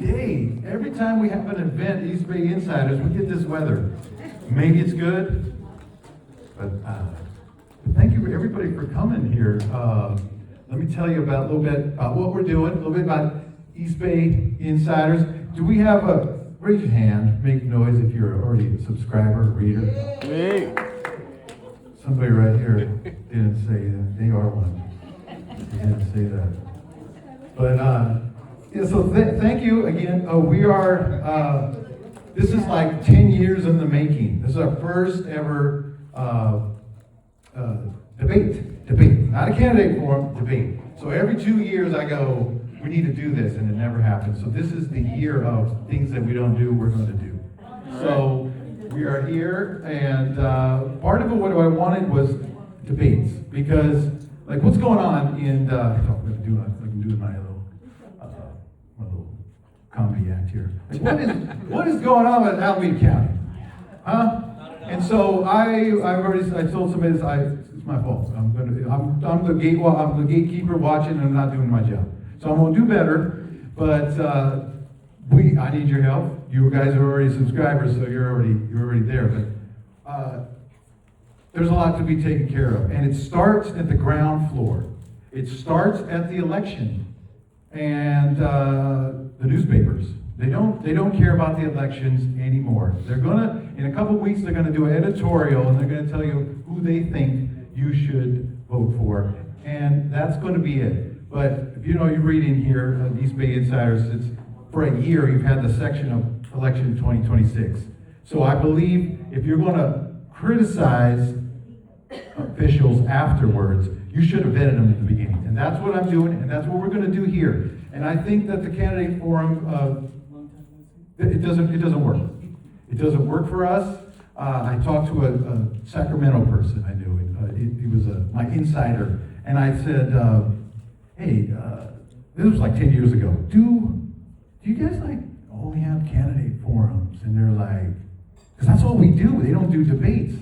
day, every time we have an event, East Bay Insiders, we get this weather. Maybe it's good, but thank you everybody for coming here. Let me tell you about a little bit about what we're doing, a little bit about East Bay Insiders. Do we have raise your hand, make noise if you're already a subscriber or reader. Me. Somebody right here didn't say that. They are one. They didn't say that. But, yeah, so thank you again. We are, this is like 10 years in the making. This is our first ever debate. Not a candidate forum, debate. So every 2 years I go, we need to do this, and it never happens. So this is the year of things that we don't do, we're going to do. So we are here, and part of it, what I wanted was debates, because like what's going on in I can do my little comedy act here. Like what is going on with Alameda County? Huh? And so I told somebody it's my fault. I'm the gatekeeper watching, and I'm not doing my job. So I'm gonna do better, but I need your help. You guys are already subscribers, so you're already there. But there's a lot to be taken care of, and it starts at the ground floor. It starts at the election, and the newspapers. They don't care about the elections anymore. They're gonna, in a couple weeks, they're gonna do an editorial, and they're gonna tell you who they think you should vote for, and that's going to be it. But if you read in here, East Bay Insiders, it's for a year you've had the section of election 2026. So I believe if you're going to criticize officials afterwards, you should have vetted them at the beginning. And that's what I'm doing, and that's what we're going to do here. And I think that the candidate forum, it doesn't work. It doesn't work for us. I talked to a Sacramento person I knew. He was my insider, and I said, "Hey, this was like 10 years ago. Do you guys only have candidate forums?" And they're like, "Because that's all we do. They don't do debates."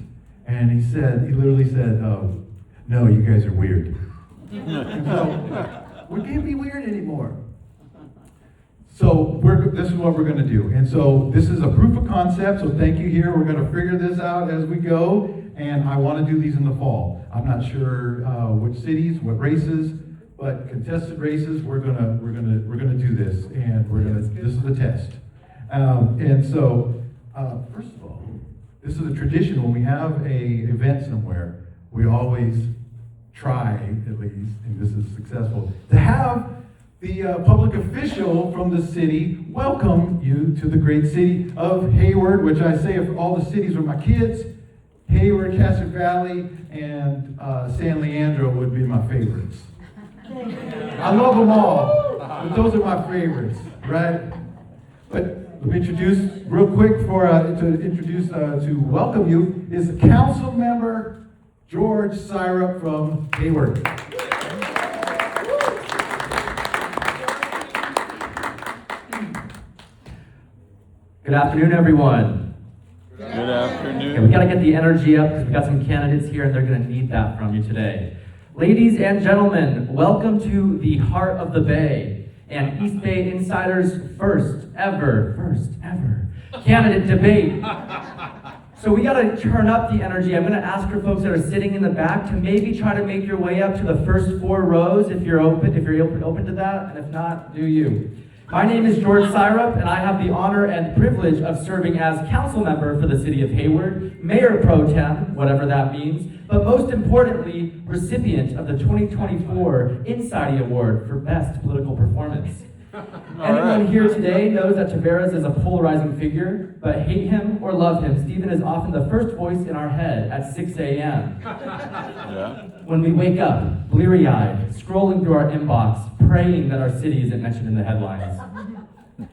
And he literally said, "Oh, no, you guys are weird." So we can't be weird anymore. So this is what we're going to do. And so this is a proof of concept, so thank you here. We're going to figure this out as we go, and I want to do these in the fall. I'm not sure which cities, what races, but contested races, we're gonna do this, and this is the test. And so, first of all, this is a tradition. When we have a event somewhere, we always try, at least, and this is successful, to have the public official from the city welcome you to the great city of Hayward, which I say of all the cities with my kids, Hayward, Castro Valley, and San Leandro would be my favorites. I love them all, but those are my favorites, right? But let me introduce real quick to welcome you is Councilmember George Syrup from Hayward. Good afternoon, everyone. Good afternoon. Okay, we got to get the energy up because we got some candidates here and they're going to need that from you today. Ladies and gentlemen, welcome to the heart of the Bay and East Bay Insiders' first ever candidate debate. So we got to turn up the energy. I'm going to ask for folks that are sitting in the back to maybe try to make your way up to the first 4 rows if you're open to that, and if not, do you. My name is George Syrup, and I have the honor and privilege of serving as council member for the city of Hayward, mayor pro tem, whatever that means, but most importantly, recipient of the 2024 Insidey Award for Best Political Performance. Anyone here today knows that Tavares is a polarizing figure, but hate him or love him, Stephen is often the first voice in our head at 6 a.m. Yeah. When we wake up, bleary-eyed, scrolling through our inbox, praying that our city isn't mentioned in the headlines.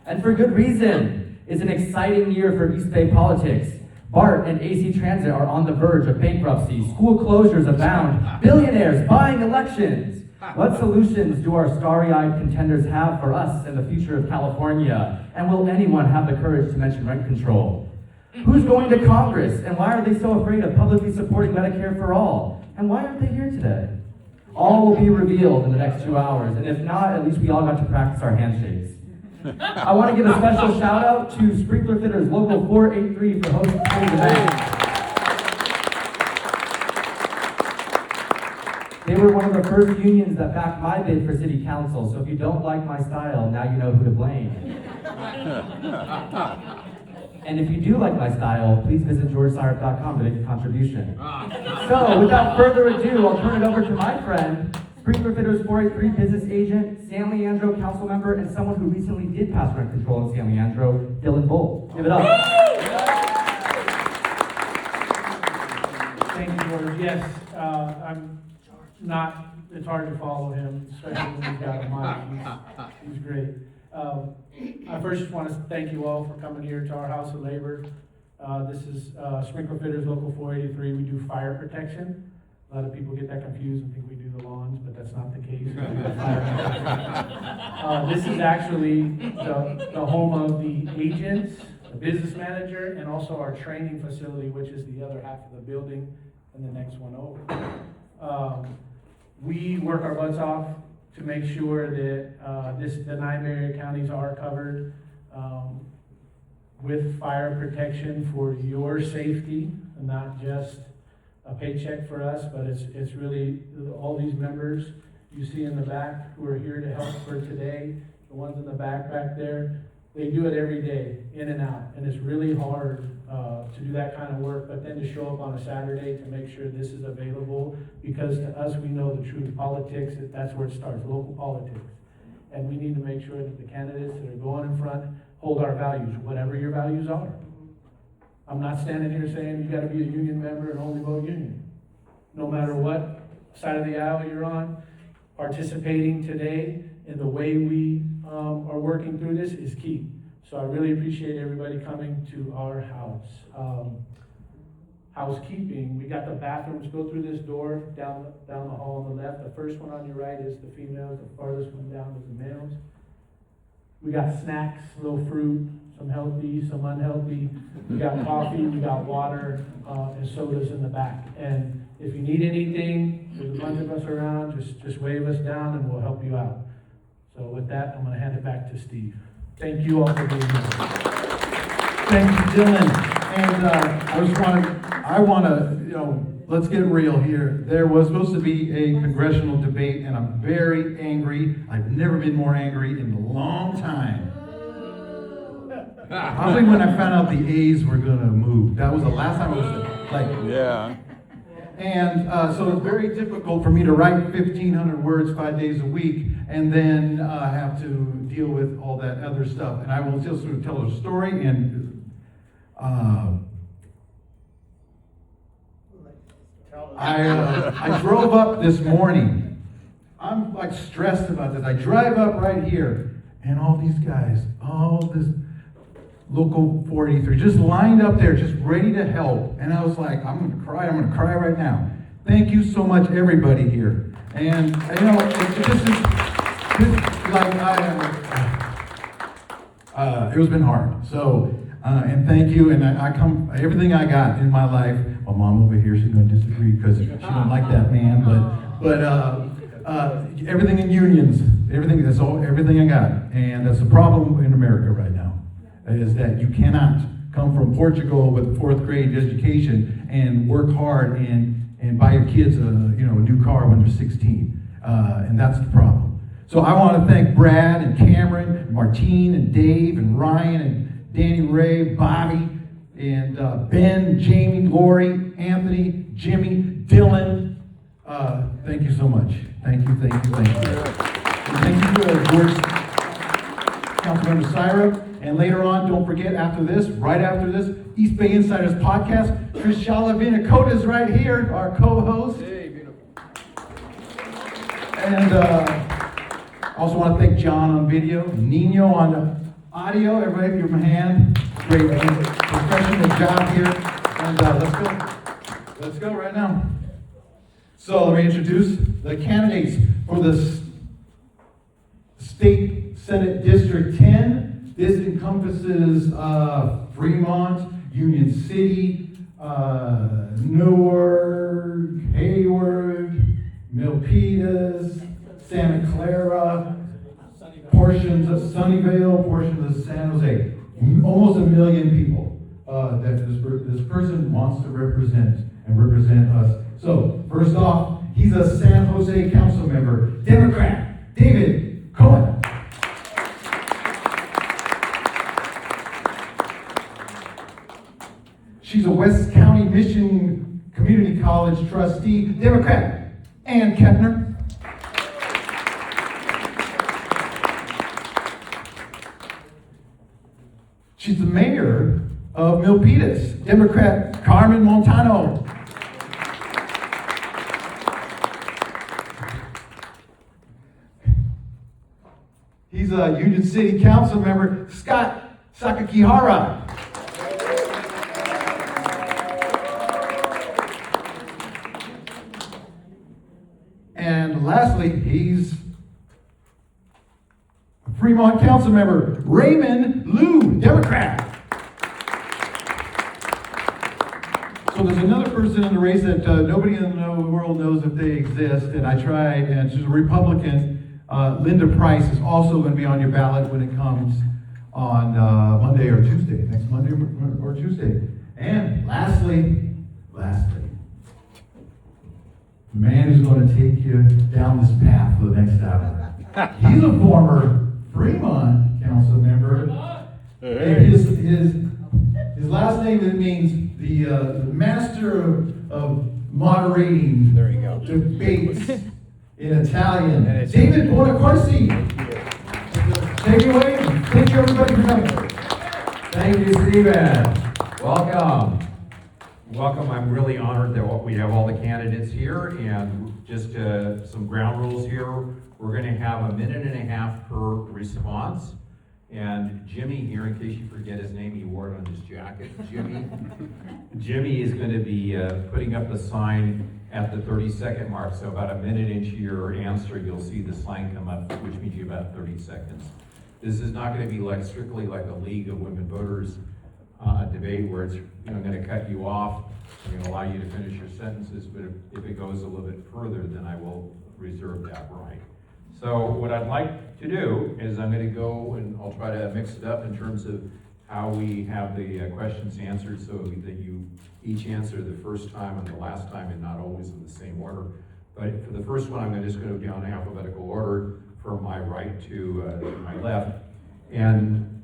And for good reason. It's an exciting year for East Bay politics. BART and AC Transit are on the verge of bankruptcy. School closures abound. Billionaires buying elections. What solutions do our starry-eyed contenders have for us and the future of California? And will anyone have the courage to mention rent control? Who's going to Congress? And why are they so afraid of publicly supporting Medicare for all? And why aren't they here today? All will be revealed in the next 2 hours. And if not, at least we all got to practice our handshakes. I want to give a special shout out to Sprinkler Fitters Local 483 for hosting today's event. They were one of the first unions that backed my bid for city council, so if you don't like my style, now you know who to blame. And if you do like my style, please visit georgesyrup.com to make a contribution. So, without further ado, I'll turn it over to my friend, Sprinkler Fitters 483 business agent, San Leandro council member, and someone who recently did pass rent control in San Leandro, Dylan Bull. Give it up. Thank you, George. Yes, I'm not, it's hard to follow him, especially when he's got a mic. He's great. I first just want to thank you all for coming here to our House of Labor. This is Sprinkler Fitters Local 483. We do fire protection. A lot of people get that confused and think we do the lawns, but that's not the case. We do the fire protection. This is actually the home of the agents, the business manager, and also our training facility, which is the other half of the building and the next one over. We work our butts off to make sure that the 9 area counties are covered with fire protection for your safety, and not just a paycheck for us, but it's really all these members you see in the back who are here to help for today, the ones in the back there, they do it every day, in and out, and it's really hard to do that kind of work, but then to show up on a Saturday to make sure this is available, because to us, we know the truth. Politics, that's where it starts, local politics. And we need to make sure that the candidates that are going in front hold our values, whatever your values are. I'm not standing here saying you gotta be a union member and only vote union. No matter what side of the aisle you're on, participating today in the way we are working through this is key. So I really appreciate everybody coming to our house. Housekeeping, we got the bathrooms, go through this door, down the hall on the left. The first one on your right is the females, the farthest one down is the males. We got snacks, little fruit, some healthy, some unhealthy. We got coffee, we got water, and sodas in the back. And if you need anything, there's a bunch of us around, just wave us down and we'll help you out. So with that, I'm gonna hand it back to Steve. Thank you all for being here. Thank you, Dylan. And I want to, let's get real here. There was supposed to be a congressional debate, and I'm very angry. I've never been more angry in a long time. Probably when I found out the A's were going to move. That was the last time I was like, Yeah. And so it's very difficult for me to write 1,500 words 5 days a week and then have to deal with all that other stuff. And I will just sort of tell a story. And I drove up this morning. I'm like stressed about this. I drive up right here, and all these guys, all this Local 483, just lined up there, just ready to help. And I was like, I'm going to cry right now. Thank you so much, everybody here. And, it was been hard. So, and thank you. And I come, everything I got in my life, my mom over here, she's going to disagree because she don't like that man, but everything in unions, everything I got. And that's the problem in America right now, is that you cannot come from Portugal with a 4th grade education and work hard and buy your kids a new car when they're 16. And that's the problem. So I want to thank Brad and Cameron, Martine and Dave and Ryan and Danny Ray, Bobby and Ben, Jamie, Lori, Anthony, Jimmy, Dylan. Thank you so much. Thank you. And thank you to George, Councilmember Syrup. And later on, don't forget, right after this, East Bay Insiders podcast, Trishala Vinacoda is right here, our co-host. Hey, beautiful. And also want to thank John on video, Nino on the audio. Everybody give him a hand. Great professional job here. And let's go right now. So let me introduce the candidates for the State Senate District 10. This encompasses Fremont, Union City, Newark, Hayward, Milpitas, Santa Clara, portions of Sunnyvale, portions of San Jose. Almost 1 million people that this person wants to represent us. So, first off, he's a San Jose council member, Democrat, David Cohen. She's a West County Mission Community College trustee, Democrat, Ann Kepner. She's the mayor of Milpitas, Democrat, Carmen, Montano. He's a Union City Council member, Scott Sakakihara. And lastly, he's Fremont Councilmember Raymond Liu, Democrat. So there's another person in the race that nobody in the world knows if they exist, and I tried, and she's a Republican. Linda Price is also going to be on your ballot when it comes on Monday or Tuesday, next Monday or Tuesday. And lastly, the man who's going to take you down this path for the next hour. He's a former Fremont council member. And his last name, it means the master of moderating debates in Italian. David Bonacorsi. Take it away. Thank you everybody for coming. Thank you, Stephen. Welcome. Welcome. I'm really honored that we have all the candidates here, and just some ground rules here. We're going to have 1.5 minutes per response. And Jimmy here, in case you forget his name, he wore it on his jacket. Jimmy is going to be putting up the sign at the 30-second mark. So about 1 minute into your answer, you'll see the sign come up, which means you have about 30 seconds. This is not going to be strictly like a League of Women Voters debate where it's going to cut you off and allow you to finish your sentences. But if it goes a little bit further, then I will reserve that right. So what I'd like to do is I'm going to go and I'll try to mix it up in terms of how we have the questions answered so that you each answer the first time and the last time and not always in the same order. But for the first one, I'm just going to go down in alphabetical order from my right to my left. And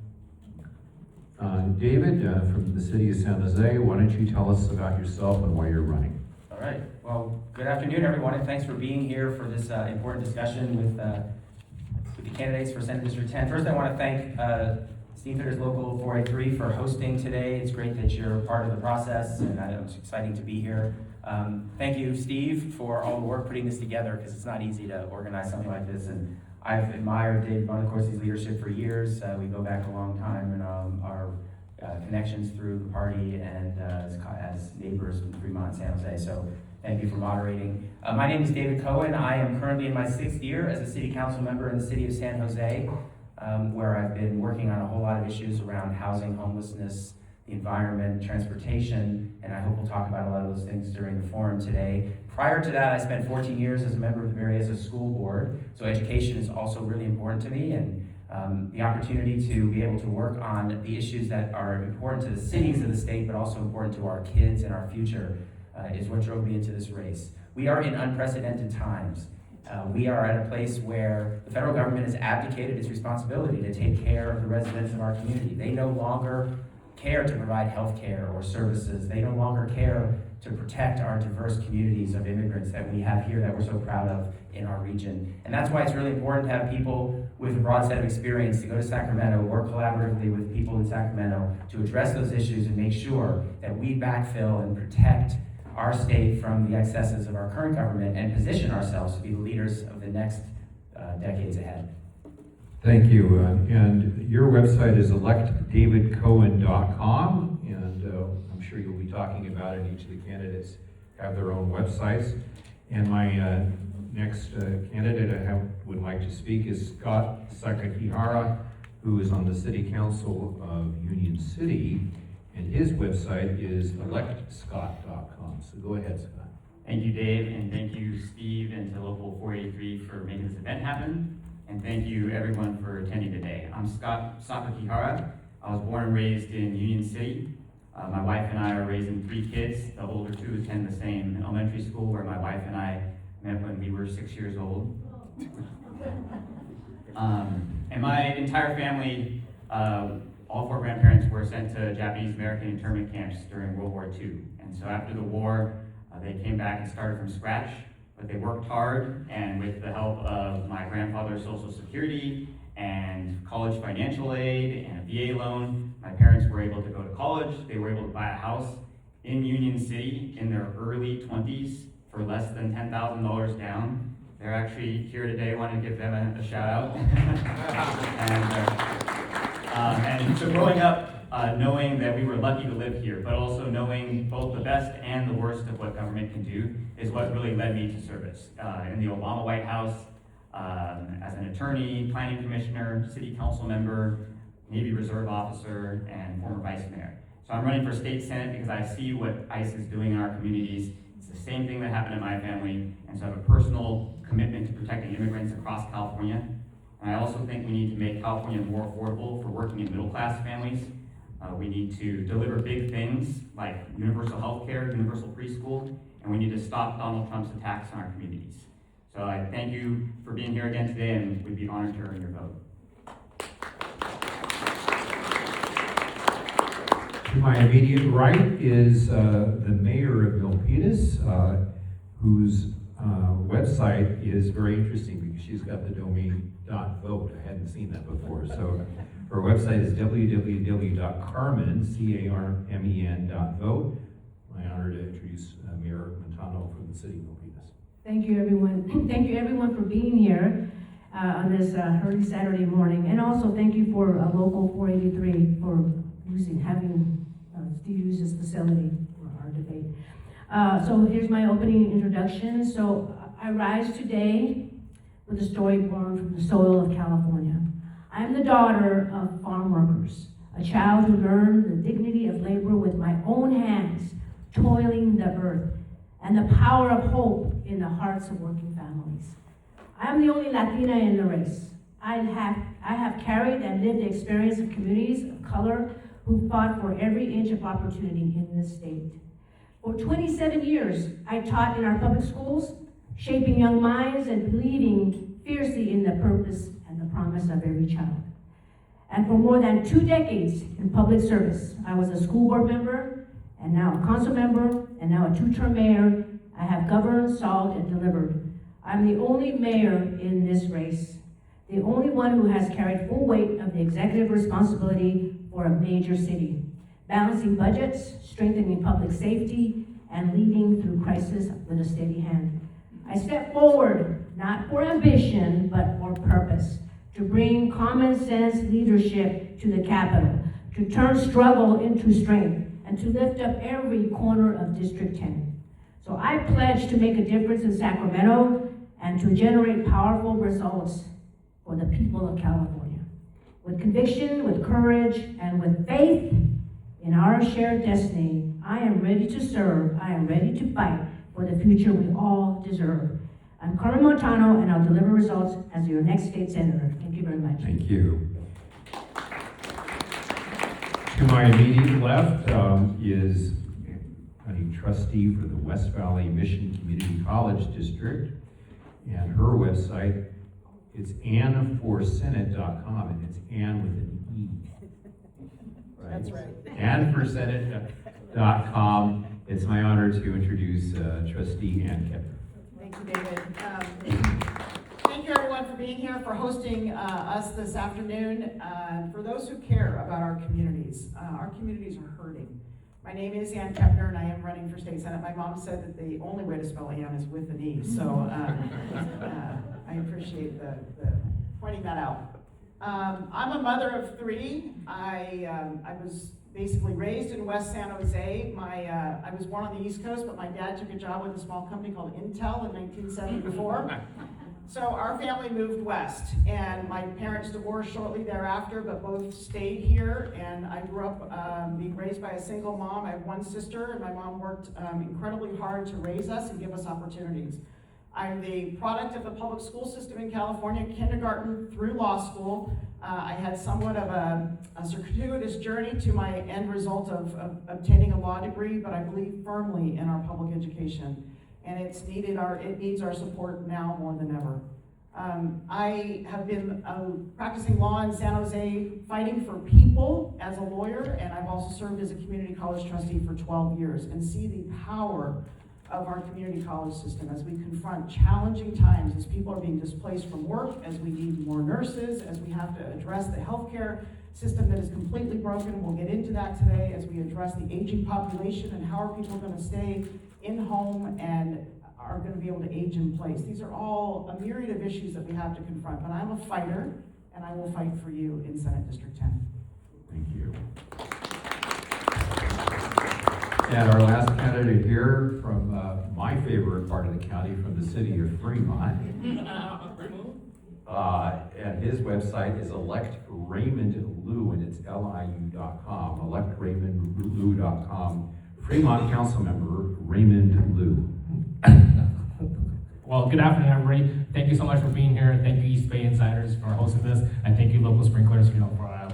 David, from the city of San Jose, why don't you tell us about yourself and why you're running? All right. Well, good afternoon, everyone, and thanks for being here for this important discussion with the candidates for Senate District 10. First, I want to thank Steamfitters Local 483 for hosting today. It's great that you're part of the process, and it's exciting to be here. Thank you, Steve, for all the work putting this together, because it's not easy to organize something like this. And I've admired Dave Bonacorsi's leadership for years. We go back a long time, and our connections through the party and as neighbors in Fremont and San Jose. So thank you for moderating. My name is David Cohen. I am currently in my 6th year as a city council member in the city of San Jose, where I've been working on a whole lot of issues around housing, homelessness, the environment, transportation, and I hope we'll talk about a lot of those things during the forum today. Prior to that, I spent 14 years as a member of the Marietta School Board, so education is also really important to me, and the opportunity to be able to work on the issues that are important to the cities of the state, but also important to our kids and our future, is what drove me into this race. We are in unprecedented times. We are at a place where the federal government has abdicated its responsibility to take care of the residents of our community. They no longer care to provide health care or services. They no longer care to protect our diverse communities of immigrants that we have here that we're so proud of in our region. And that's why it's really important to have people with a broad set of experience to go to Sacramento, work collaboratively with people in Sacramento to address those issues and make sure that we backfill and protect our state from the excesses of our current government and position ourselves to be the leaders of the next decades ahead. Thank you. And your website is electdavidcohen.com, and I'm sure you'll be talking about it. Each of the candidates have their own websites. And my next candidate I would like to speak is Scott Sakakihara, who is on the City Council of Union City, and his website is electscott.com. So go ahead, Scott. Thank you, Dave, and thank you, Steve, and to Local 483 for making this event happen. and thank you everyone for attending today. I'm Sakakihara. I was born and raised in Union City. My wife and I are raising 3 kids. The older 2 attend the same elementary school where my wife and I met when we were 6 years old. And my entire family, all 4 grandparents were sent to Japanese American internment camps during World War II. And so after the war, they came back and started from scratch, but they worked hard, and with the help of my grandfather's Social Security and college financial aid and a VA loan, my parents were able to go to college. They were able to buy a house in Union City in their early 20s for less than $10,000 down. They're actually here today. I want to give them a shout out. And so growing up, knowing that we were lucky to live here, but also knowing both the best and the worst of what government can do is what really led me to service. In the Obama White House, as an attorney, planning commissioner, city council member, Navy Reserve officer, and former vice mayor. So I'm running for state senate because I see what ICE is doing in our communities. It's the same thing that happened in my family, and so I have a personal commitment to protecting immigrants across California. And I also think we need to make California more affordable for working and middle-class families. We need to deliver big things like universal health care, universal preschool, and we need to stop Donald Trump's attacks on our communities. So I thank you for being here again today, and we'd be honored to earn your vote. To my immediate right is the mayor of Milpitas, whose website is very interesting because she's got the domain .vote. I hadn't seen that before. So her website is www.carmen, C-A-R-M-E-N.vote. My honor to introduce Mayor Montano from the city of Milpitas. Thank you, everyone. Thank you, everyone, for being here on this early Saturday morning. And also thank you for Local 483 for having Steve use this facility for our debate. So here's my opening introduction. So I rise today with a story born from the soil of California. I'm the daughter of farm workers, a child who learned the dignity of labor with my own hands, toiling the earth, and the power of hope in the hearts of working families. I'm the only Latina in the race. I have carried and lived the experience of communities of color who fought for every inch of opportunity in this state. For 27 years, I taught in our public schools, shaping young minds and believing fiercely in the purpose and the promise of every child. And for more than 2 decades in public service, I was a school board member, and now a council member, and now a 2-term mayor. I have governed, solved, and delivered. I'm the only mayor in this race, the only one who has carried full weight of the executive responsibility for a major city, balancing budgets, strengthening public safety, and leading through crisis with a steady hand. I step forward, not for ambition, but for purpose, to bring common sense leadership to the Capitol, to turn struggle into strength, and to lift up every corner of District 10. So I pledge to make a difference in Sacramento and to generate powerful results for the people of California. With conviction, with courage, and with faith in our shared destiny, I am ready to serve, I am ready to fight for the future we all deserve. I'm Carmen Montano, and I'll deliver results as your next state senator. Thank you very much. Thank you. To my immediate left is a trustee for the West Valley Mission Community College District, and her website is AnnForSenate.com, and it's Ann with an E. Right? That's right. AnnForSenate.com. It's my honor to introduce Trustee Ann Kepner. Thank you, David. Thank you, everyone, for being here, for hosting us this afternoon. For those who care about our communities are hurting. My name is Ann Kepner, and I am running for state senate. My mom said that the only way to spell Ann is with an E, so I appreciate the pointing that out. I'm a mother of 3. I was basically raised in West San Jose. I was born on the East Coast, but my dad took a job with a small company called Intel in 1974. So our family moved west, and my parents divorced shortly thereafter, but both stayed here, and I grew up being raised by a single mom. I have one sister, and my mom worked incredibly hard to raise us and give us opportunities. I'm the product of the public school system in California, kindergarten through law school. I had somewhat of a circuitous journey to my end result of obtaining a law degree, but I believe firmly in our public education. And it needs our support now more than ever. I have been practicing law in San Jose, fighting for people as a lawyer, and I've also served as a community college trustee for 12 years, and see the power of our community college system as we confront challenging times, as people are being displaced from work, as we need more nurses, as we have to address the healthcare system that is completely broken. We'll get into that today as we address the aging population and how are people going to stay in home and are going to be able to age in place. These are all a myriad of issues that we have to confront, but I'm a fighter, and I will fight for you in Senate District 10. Thank you. And our last candidate here from my favorite part of the county, from the city of Fremont. And his website is Elect Raymond Liu, and it's liu.com, electraymondliu.com. Fremont Councilmember Raymond Liu. Well, good afternoon, everybody. Thank you so much for being here. Thank you, East Bay Insiders, for hosting this, and thank you, local sprinklers, for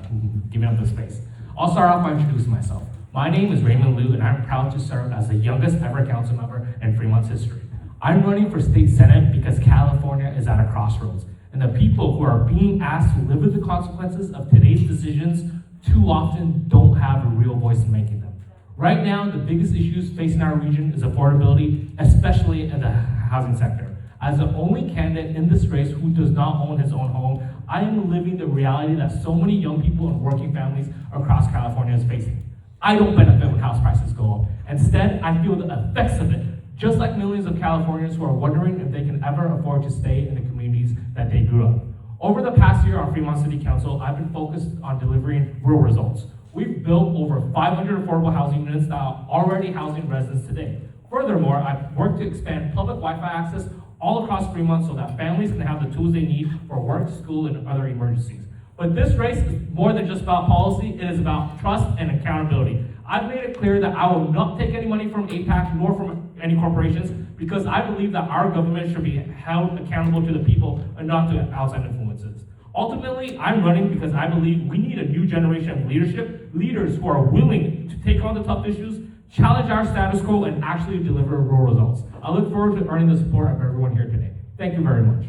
giving up the space. I'll start off by introducing myself. My name is Raymond Liu, and I'm proud to serve as the youngest ever council member in Fremont's history. I'm running for state senate because California is at a crossroads, and the people who are being asked to live with the consequences of today's decisions too often don't have a real voice in making them. Right now, the biggest issues facing our region is affordability, especially in the housing sector. As the only candidate in this race who does not own his own home, I am living the reality that so many young people and working families across California is facing. I don't benefit when house prices go up. Instead, I feel the effects of it, just like millions of Californians who are wondering if they can ever afford to stay in the communities that they grew up. Over the past year on Fremont City Council, I've been focused on delivering real results. We've built over 500 affordable housing units that are already housing residents today. Furthermore, I've worked to expand public Wi-Fi access all across Fremont so that families can have the tools they need for work, school, and other emergencies. But this race is more than just about policy, it is about trust and accountability. I've made it clear that I will not take any money from APAC nor from any corporations because I believe that our government should be held accountable to the people and not to outside influences. Ultimately, I'm running because I believe we need a new generation of leaders who are willing to take on the tough issues, challenge our status quo, and actually deliver real results. I look forward to earning the support of everyone here today. Thank you very much.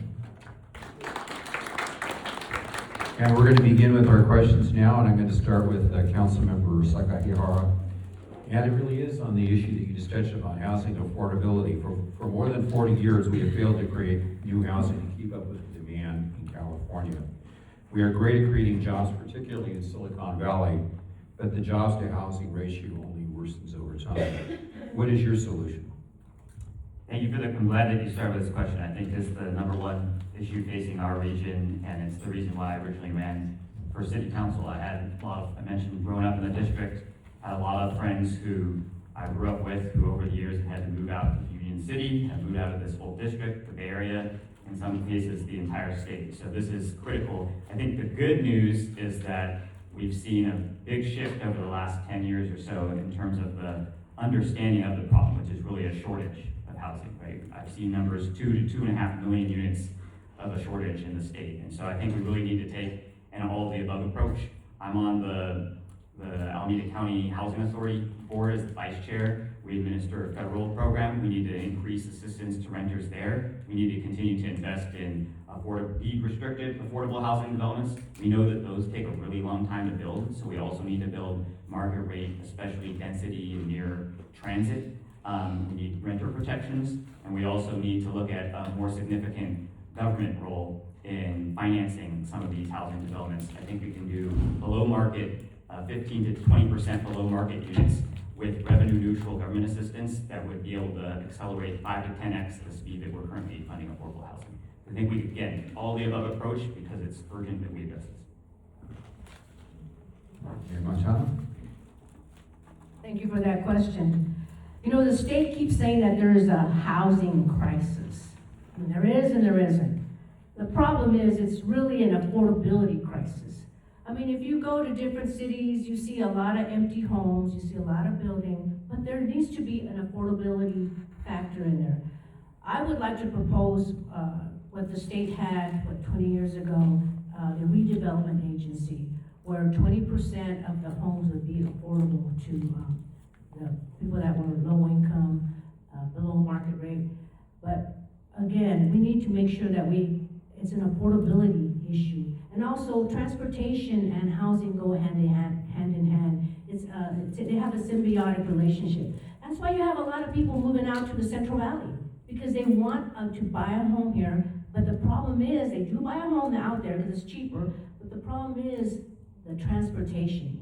And we're going to begin with our questions now, and I'm going to start with Councilmember Sakakihara. And it really is on the issue that you just touched upon, housing affordability. For more than 40 years, we have failed to create new housing to keep up with the demand in California. We are great at creating jobs, particularly in Silicon Valley, but the jobs to housing ratio only worsens over time. What is your solution? Thank you I'm glad that you started with this question. I think it's the number one issue facing our region, and it's the reason why I originally ran for city council. I mentioned growing up in the district, I had a lot of friends who I grew up with who over the years have had to move out of Union City, have moved out of this whole district, the Bay Area, in some cases the entire state. So this is critical. I think the good news is that we've seen a big shift over the last 10 years or so in terms of the understanding of the problem, which is really a shortage of housing, right? I've seen numbers 2 to 2.5 million units of a shortage in the state. And so I think we really need to take an all of the above approach. I'm on the Alameda County Housing Authority board as the vice chair. We administer a federal program. We need to increase assistance to renters there. We need to continue to invest in restricted affordable housing developments. We know that those take a really long time to build, so we also need to build market rate, especially density near transit. We need renter protections, and we also need to look at a more significant government role in financing some of these housing developments. I think we can do below market, 15 to 20% below market units with revenue neutral government assistance that would be able to accelerate 5 to 10x the speed that we're currently funding affordable housing. I think we, again, all the above approach because it's urgent that we address this. Montano? Thank you for that question. You know, the state keeps saying that there is a housing crisis. I mean, there is and there isn't. The problem is it's really an affordability crisis. I mean, if you go to different cities, you see a lot of empty homes, you see a lot of building, but there needs to be an affordability factor in there. I would like to propose what the state had, 20 years ago, the redevelopment agency, where 20% of the homes would be affordable to the people that were low income, below market rate. But again, we need to make sure that it's an affordability issue. And also transportation and housing go hand in hand. They have a symbiotic relationship. That's why you have a lot of people moving out to the Central Valley, because they want to buy a home here. But the problem is, they do buy a home out there because it's cheaper, but the problem is the transportation.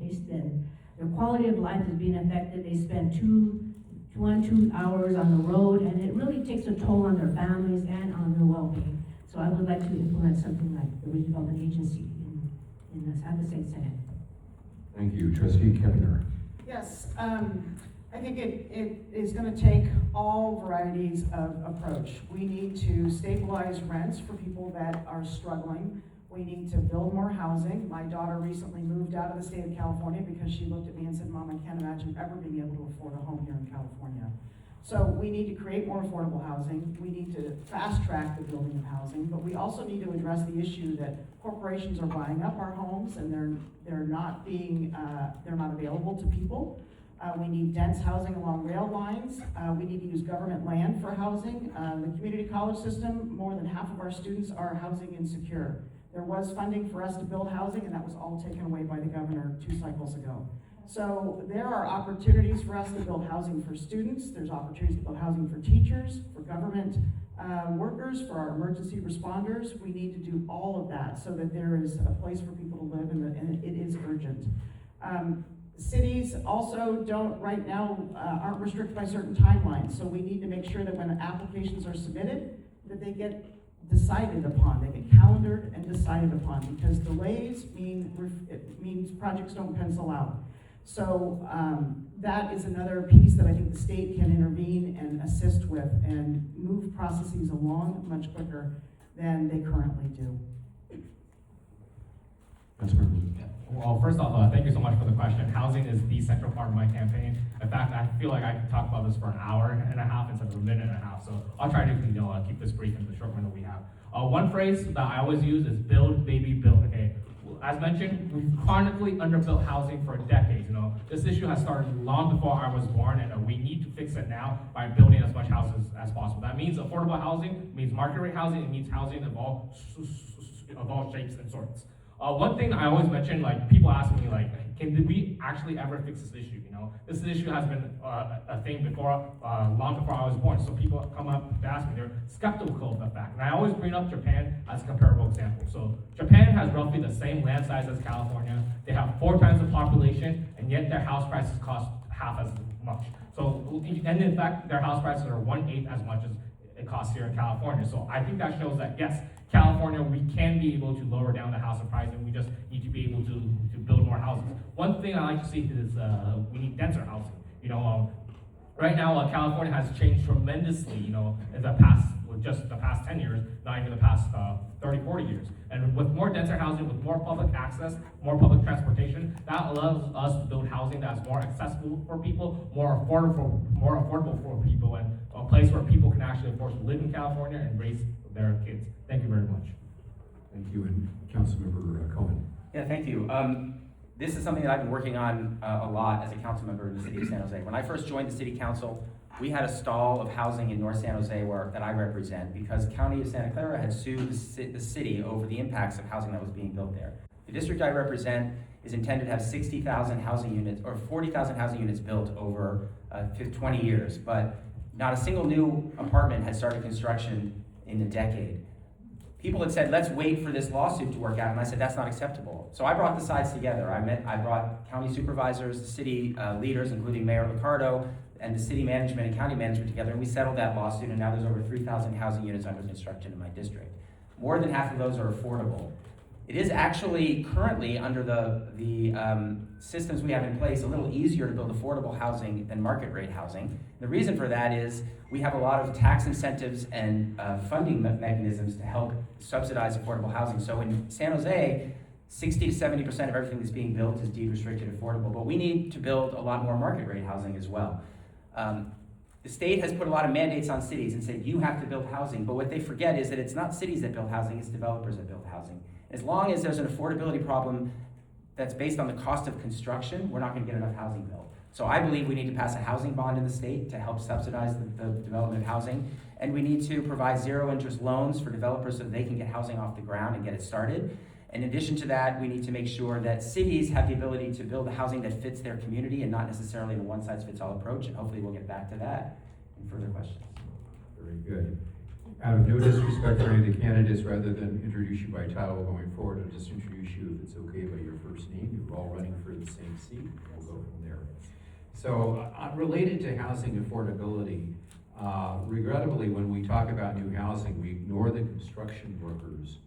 Their quality of life is being affected. They spend 2 hours on the road, and it really takes a toll on their families and on their well-being. So I would like to implement something like the redevelopment agency in the State Senate. Thank you. Trustee Kepner. Yes, I think it is gonna take all varieties of approach. We need to stabilize rents for people that are struggling. We need to build more housing. My daughter recently moved out of the state of California because she looked at me and said, Mom, I can't imagine ever being able to afford a home here in California. So we need to create more affordable housing. We need to fast track the building of housing, but we also need to address the issue that corporations are buying up our homes and they're not available to people. We need dense housing along rail lines. We need to use government land for housing. The community college system, more than half of our students are housing insecure. There was funding for us to build housing, and that was all taken away by the governor 2 cycles ago. So there are opportunities for us to build housing for students. There's opportunities to build housing for teachers, for government workers, for our emergency responders. We need to do all of that so that there is a place for people to live, and it is urgent. Cities also right now aren't restricted by certain timelines. So we need to make sure that when applications are submitted, that they get decided upon, they get calendared and decided upon, because delays means projects don't pencil out. So that is another piece that I think the state can intervene and assist with and move processes along much quicker than they currently do. Well, first off, thank you so much for the question. Housing is the central part of my campaign. In fact, I feel like I could talk about this for an hour and a half instead of a minute and a half. So I'll try to keep this brief in the short window we have. One phrase that I always use is build, baby, build. Okay. As mentioned, we've chronically underbuilt housing for decades. This issue has started long before I was born, and we need to fix it now by building as much houses as possible. That means affordable housing, it means market rate housing, it means housing of all shapes and sorts. One thing I always mention, people ask me, did we actually ever fix this issue? This issue has been a thing before, long before I was born. So people come up to ask me, they're skeptical of the fact. And I always bring up Japan as a comparable example. So Japan has roughly the same land size as California. They have 4 times the population, and yet their house prices cost half as much. So, and in fact, their house prices are 1/8 as much as it costs here in California. So I think that shows that, yes, California, we can be able to lower down the housing price, and we just need to be able to build more houses. One thing I like to see is we need denser housing. Right now, California has changed tremendously, in the past 10 years, not even the past 30, 40 years. And with more denser housing, with more public access, more public transportation, that allows us to build housing that's more accessible for people, more affordable for people, and a place where people can actually afford to live in California and raise their kids. Thank you very much. Thank you, and Councilmember Cohen. Yeah, thank you. This is something that I've been working on a lot as a council member in the city of San Jose. When I first joined the city council, we had a stall of housing in North San Jose that I represent, because County of Santa Clara had sued the city over the impacts of housing that was being built there. The district I represent is intended to have 60,000 housing units, or 40,000 housing units built over 20 years, but not a single new apartment had started construction in a decade. People had said, let's wait for this lawsuit to work out, and I said, that's not acceptable. So I brought the sides together. I brought county supervisors, the city leaders, including Mayor Liccardo, and the city management and county management together, and we settled that lawsuit, and now there's over 3,000 housing units under construction in my district. More than half of those are affordable. It is actually currently, under the systems we have in place, a little easier to build affordable housing than market rate housing. The reason for that is we have a lot of tax incentives and funding mechanisms to help subsidize affordable housing. So in San Jose, 60 to 70% of everything that's being built is deed restricted affordable, but we need to build a lot more market rate housing as well. The state has put a lot of mandates on cities and said, you have to build housing. But what they forget is that it's not cities that build housing, it's developers that build housing. As long as there's an affordability problem that's based on the cost of construction, we're not gonna get enough housing built. So I believe we need to pass a housing bond in the state to help subsidize the development of housing. And we need to provide zero interest loans for developers so that they can get housing off the ground and get it started. In addition to that, we need to make sure that cities have the ability to build the housing that fits their community and not necessarily a one-size-fits-all approach, and hopefully we'll get back to that in further questions. Very good. Out of no disrespect for any of the candidates, rather than introduce you by title going forward, I'll just introduce you, if it's okay, by your first name. You're all running for the same seat, and we'll go from there. So, related to housing affordability, regrettably, when we talk about new housing, we ignore the construction workers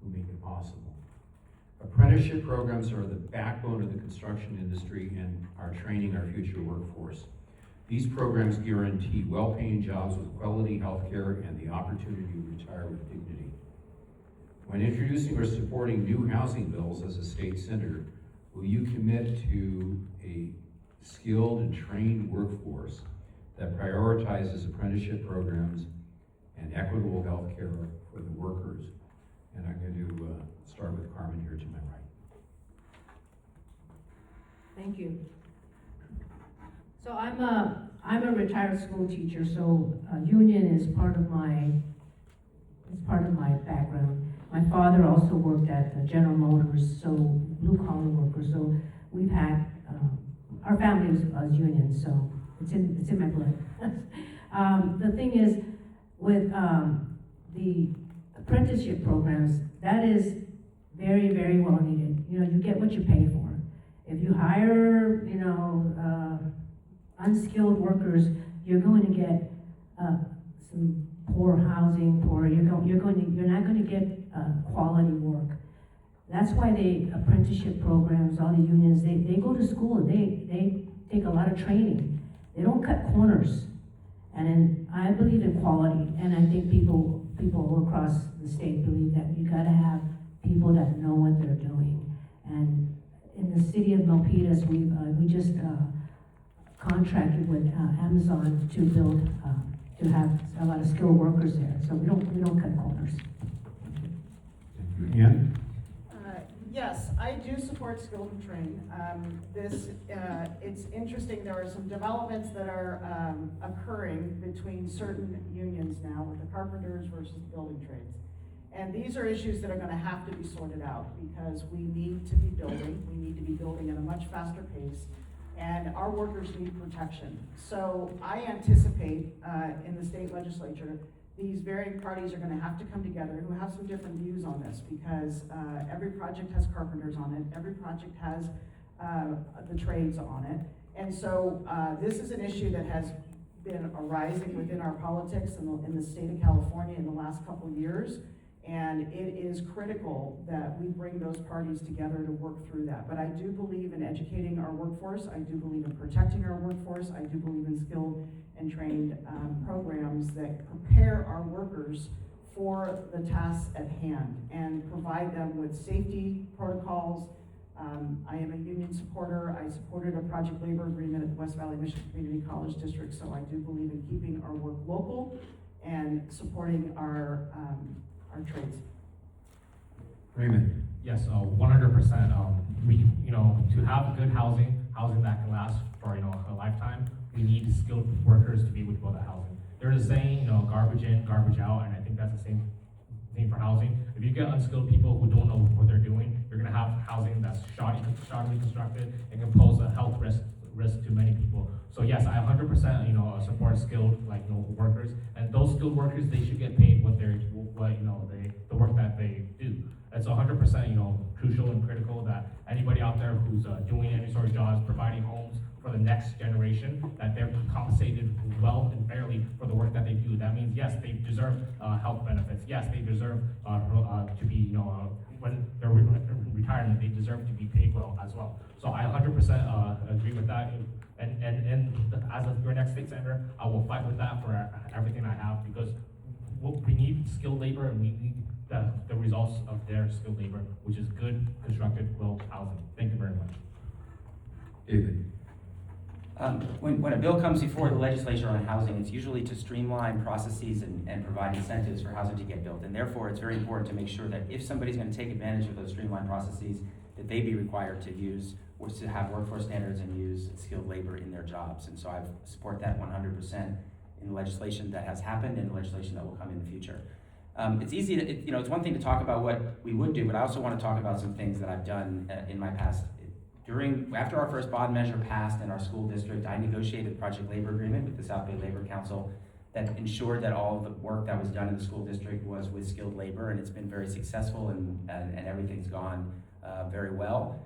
who make it possible. Apprenticeship programs are the backbone of the construction industry and are training our future workforce. These programs guarantee well-paying jobs with quality health care and the opportunity to retire with dignity. When introducing or supporting new housing bills as a state senator, will you commit to a skilled and trained workforce that prioritizes apprenticeship programs and equitable health care for the workers? And I'm going to start with Carmen here to my right. Thank you. So I'm a retired school teacher, so union is part of my background. My father also worked at General Motors, so blue collar workers. So we've had our family is union, so it's in my blood. The thing is, with the apprenticeship programs, that is very, very well needed. You know, you get what you pay for. If you hire, unskilled workers, you're going to get some poor housing, you're not going to get quality work. That's why the apprenticeship programs, all the unions, they go to school, they take a lot of training. They don't cut corners. And then I believe in quality, and I think people across the state believe that you gotta have people that know what they're doing. And in the city of Milpitas, we just contracted with Amazon to build, to have a lot of skilled workers there. So we don't cut corners. Thank you. Ann? Yes, I do support skilled and trained. It's interesting, there are some developments that are occurring between certain unions now with the carpenters versus building trades. And these are issues that are gonna have to be sorted out because we need to be building at a much faster pace, and our workers need protection. So I anticipate in the state legislature, these varying parties are gonna have to come together who have some different views on this because every project has carpenters on it, every project has the trades on it. And so this is an issue that has been arising within our politics in the state of California in the last couple of years. And it is critical that we bring those parties together to work through that. But I do believe in educating our workforce. I do believe in protecting our workforce. I do believe in skilled and trained programs that prepare our workers for the tasks at hand and provide them with safety protocols. I am a union supporter. I supported a project labor agreement at the West Valley Mission Community College District, so I do believe in keeping our work local and supporting our trades. Raymond? Yes, 100%. To have good housing that can last for a lifetime, we need skilled workers to be able to build that housing. There's a saying, garbage in, garbage out, and I think that's the same thing for housing. If you get unskilled people who don't know what they're doing, you're gonna have housing that's shoddily constructed and can pose a health risk to many people. So yes, I 100% support skilled workers, and those skilled workers, they should get paid the work that they do. It's 100% crucial and critical that anybody out there who's doing any sort of jobs, providing homes for the next generation, that they're compensated well and fairly for the work that they do. That means yes, they deserve health benefits. Yes, they deserve to be when they're in retirement, they deserve to be paid well as well. So I 100% agree with that. And as your next state senator, I will fight with that for everything I have because we need skilled labor and we need the results of their skilled labor, which is good, constructed, well housing. Thank you very much. David? When a bill comes before the legislature on housing, it's usually to streamline processes and provide incentives for housing to get built. And therefore, it's very important to make sure that if somebody's going to take advantage of those streamlined processes, that they be required to use or to have workforce standards and use skilled labor in their jobs. And so I support that 100% in the legislation that has happened and the legislation that will come in the future. It's easy to, it's one thing to talk about what we would do, but I also want to talk about some things that I've done in my past. After our first bond measure passed in our school district, I negotiated a project labor agreement with the South Bay Labor Council that ensured that all of the work that was done in the school district was with skilled labor, and it's been very successful, and everything's gone very well.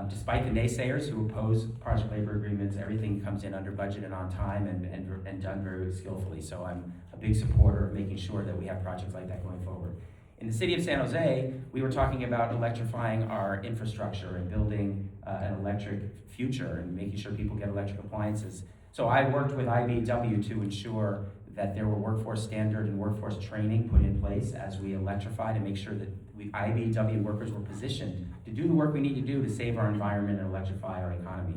Despite the naysayers who oppose project labor agreements, everything comes in under budget and on time and done very skillfully. So I'm a big supporter of making sure that we have projects like that going forward. In the city of San Jose, we were talking about electrifying our infrastructure and building an electric future and making sure people get electric appliances. So I worked with IBEW to ensure that there were workforce standard and workforce training put in place as we electrified and make sure that IBEW workers were positioned to do the work we need to do to save our environment and electrify our economy.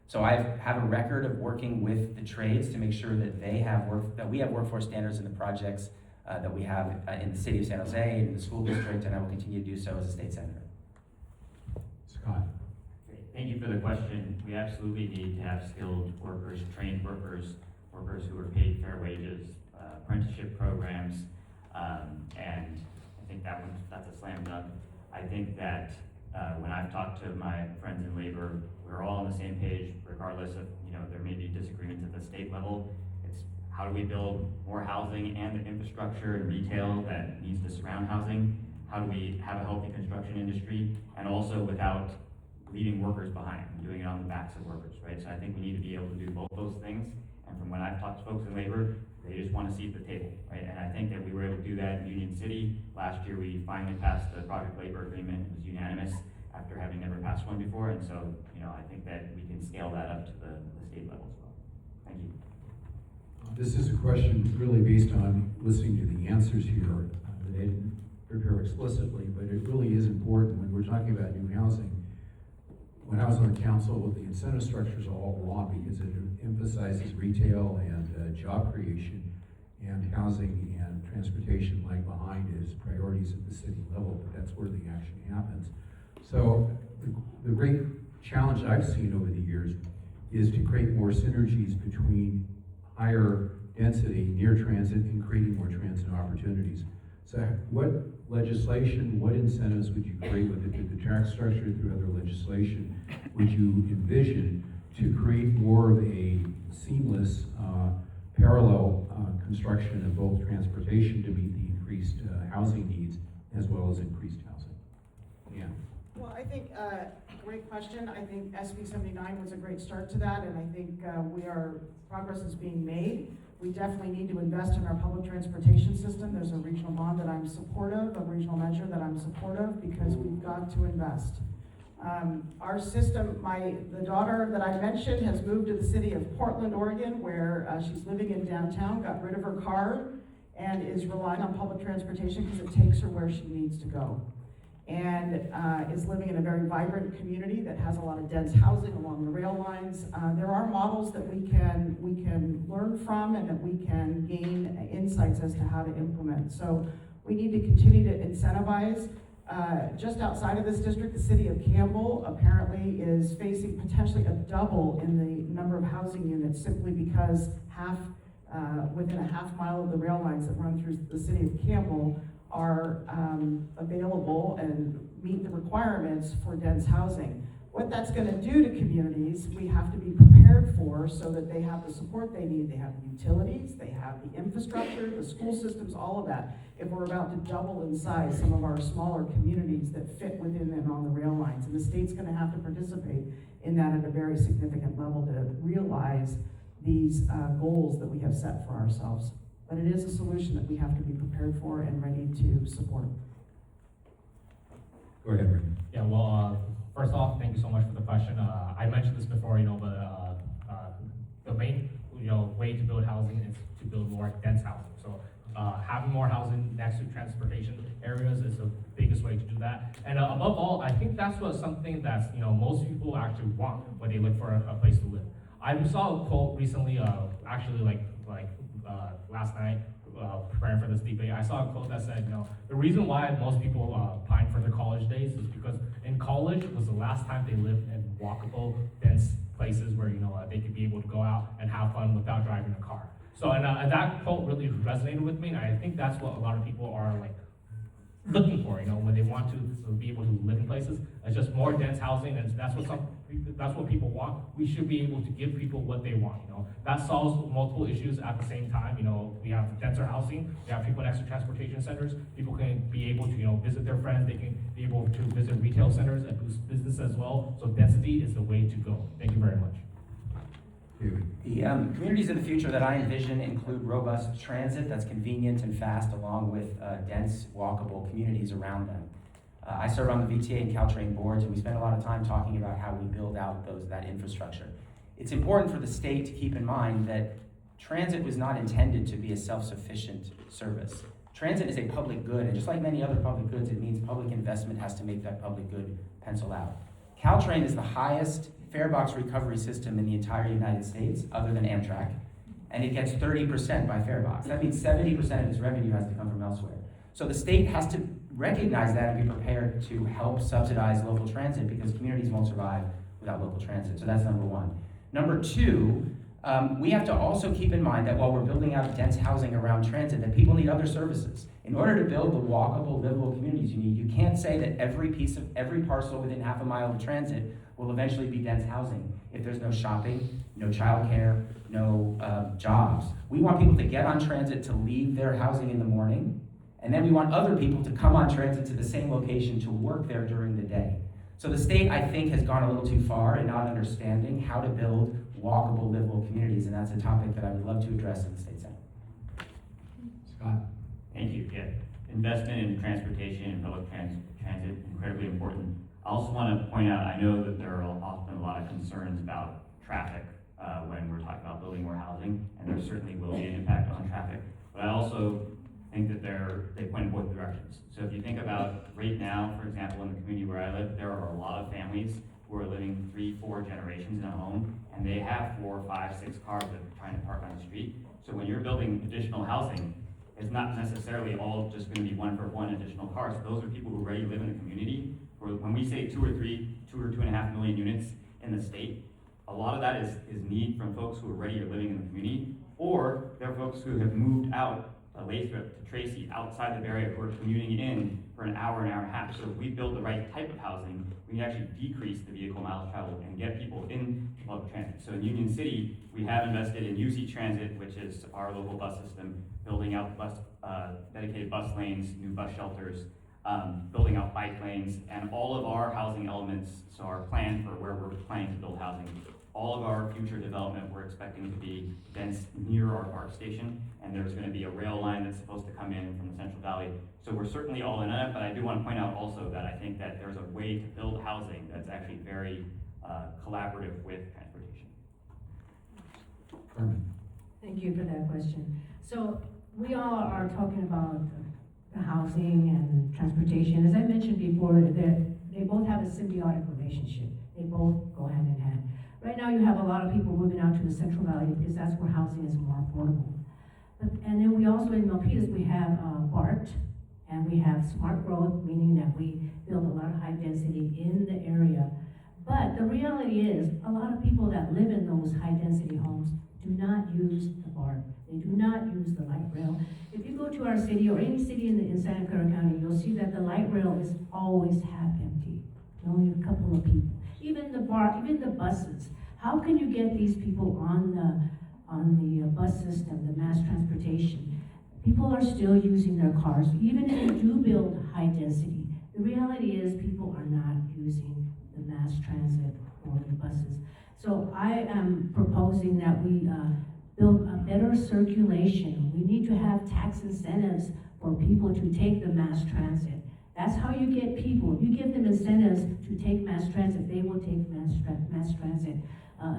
So I have a record of working with the trades to make sure that we have workforce standards in the projects that we have in the city of San Jose and in the school district, and I will continue to do so as a state senator. Scott. Great. Thank you for the question. We absolutely need to have skilled workers, trained workers, workers who are paid fair wages, apprenticeship programs, and I think that's a slam dunk. I think that when I've talked to my friends in labor, we're all on the same page, regardless of, there may be disagreements at the state level. It's how do we build more housing and the infrastructure and retail that needs to surround housing? How do we have a healthy construction industry? And also without leaving workers behind, and doing it on the backs of workers, right? So I think we need to be able to do both those things. And from when I've talked to folks in labor, they just want a seat at the table, right? And I think that we were able to do that in Union City. Last year, we finally passed the project labor agreement. It was unanimous after having never passed one before. And so, I think that we can scale that up to the state level as well. Thank you. This is a question really based on listening to the answers here that I didn't prepare explicitly, but it really is important when we're talking about new housing. When I was on the council, the incentive structures are all wrong because it emphasizes retail and job creation, and housing and transportation lag behind as priorities at the city level, but that's where the action happens. So the great challenge I've seen over the years is to create more synergies between higher density near transit and creating more transit opportunities. So what legislation, what incentives would you create, whether through the tax structure, through other legislation, would you envision to create more of a seamless parallel construction of both transportation to meet the increased housing needs as well as increased housing? Yeah. Well, I think, great question. I think SB 79 was a great start to that, and I think progress is being made. We definitely need to invest in our public transportation system. There's a regional bond that I'm supportive, a regional measure that I'm supportive, because we've got to invest. Our system, the daughter that I mentioned has moved to the city of Portland, Oregon, where she's living in downtown, got rid of her car, and is relying on public transportation because it takes her where she needs to go. And is living in a very vibrant community that has a lot of dense housing along the rail lines. There are models that we can learn from and that we can gain insights as to how to implement. So we need to continue to incentivize. Just outside of this district, the city of Campbell apparently is facing potentially a double in the number of housing units simply because within a half mile of the rail lines that run through the city of Campbell are available and meet the requirements for dense housing. What that's going to do to communities, we have to be prepared for so that they have the support they need. They have the utilities, they have the infrastructure, the school systems, all of that. If we're about to double in size some of our smaller communities that fit within and on the rail lines, and the state's going to have to participate in that at a very significant level to realize these goals that we have set for ourselves. But it is a solution that we have to be prepared for and ready to support. Go ahead, Rick. Yeah, well, first off, thank you so much for the question. I mentioned this before, but the main, way to build housing is to build more dense housing. So having more housing next to transportation areas is the biggest way to do that. And above all, I think that's something that's, most people actually want when they look for a place to live. I saw a quote recently, actually last night, preparing for this debate. I saw a quote that said, the reason why most people pine for their college days is because in college was the last time they lived in walkable, dense places where they could be able to go out and have fun without driving a car. So and that quote really resonated with me, and I think that's what a lot of people are looking for, when they want to be able to live in places. It's just more dense housing, and that's what people want. We should be able to give people what they want, That solves multiple issues at the same time. We have denser housing, we have people next to transportation centers, people can be able to, visit their friends, they can be able to visit retail centers and boost business as well. So density is the way to go. Thank you very much. The communities of the future that I envision include robust transit that's convenient and fast, along with dense, walkable communities around them. I serve on the VTA and Caltrain boards, and we spend a lot of time talking about how we build out that infrastructure. It's important for the state to keep in mind that transit was not intended to be a self-sufficient service. Transit is a public good, and just like many other public goods, it means public investment has to make that public good pencil out. Caltrain is the highest fare box recovery system in the entire United States, other than Amtrak, and it gets 30% by fare box. That means 70% of its revenue has to come from elsewhere. So the state has to recognize that and be prepared to help subsidize local transit, because communities won't survive without local transit. So that's number one. Number two, we have to also keep in mind that while we're building out dense housing around transit, that people need other services. In order to build the walkable, livable communities you can't say that every parcel within half a mile of transit will eventually be dense housing if there's no shopping, no childcare, no jobs. We want people to get on transit to leave their housing in the morning, and then we want other people to come on transit to the same location to work there during the day. So the state, I think, has gone a little too far in not understanding how to build walkable, livable communities, and that's a topic that I would love to address in the state senate. Scott? Thank you. Yeah. Investment in transportation and public transit, incredibly important. I also want to point out, I know that there are often a lot of concerns about traffic when we're talking about building more housing, and there certainly will be an impact on traffic. But I also think that they point in both directions. So if you think about right now, for example, in the community where I live, there are a lot of families who are living 3-4 generations in a home, and they have 4, 5, 6 cars that are trying to park on the street. So when you're building additional housing, it's not necessarily all just going to be 1-for-1 additional cars. Those are people who already live in the community. When we say 2 or 2.5 million units in the state, a lot of that is need from folks who already are living in the community, or there are folks who have moved out Lathrop to Tracy, outside the Bay Area, who are commuting in for an hour and a half. So if we build the right type of housing, we can actually decrease the vehicle miles traveled and get people in public transit. So in Union City, we have invested in UC Transit, which is our local bus system, building out dedicated bus lanes, new bus shelters, building out bike lanes, and all of our housing elements, so our plan for where we're planning to build housing, all of our future development we're expecting to be dense near our BART station, and there's going to be a rail line that's supposed to come in from the Central Valley. So we're certainly all in on it, but I do want to point out also that I think that there's a way to build housing that's actually very collaborative with transportation. Carmen? Thank you for that question. So we all are talking about the housing and transportation. As I mentioned before, they both have a symbiotic relationship. They both go hand in hand. Right now, you have a lot of people moving out to the Central Valley because that's where housing is more affordable. And then we also, in Milpitas, we have BART, and we have smart growth, meaning that we build a lot of high density in the area. But the reality is, a lot of people that live in those high density homes do not use the BART. They do not use the light rail. If you go to our city or any city in Santa Clara County, you'll see that the light rail is always half empty. Only a couple of people. Even the BART, even the buses. How can you get these people on the bus system, the mass transportation? People are still using their cars, even if you do build high density. The reality is people are not using the mass transit or the buses. So I am proposing that we build a better circulation. We need to have tax incentives for people to take the mass transit. That's how you get people. If you give them incentives to take mass transit, they will take mass transit.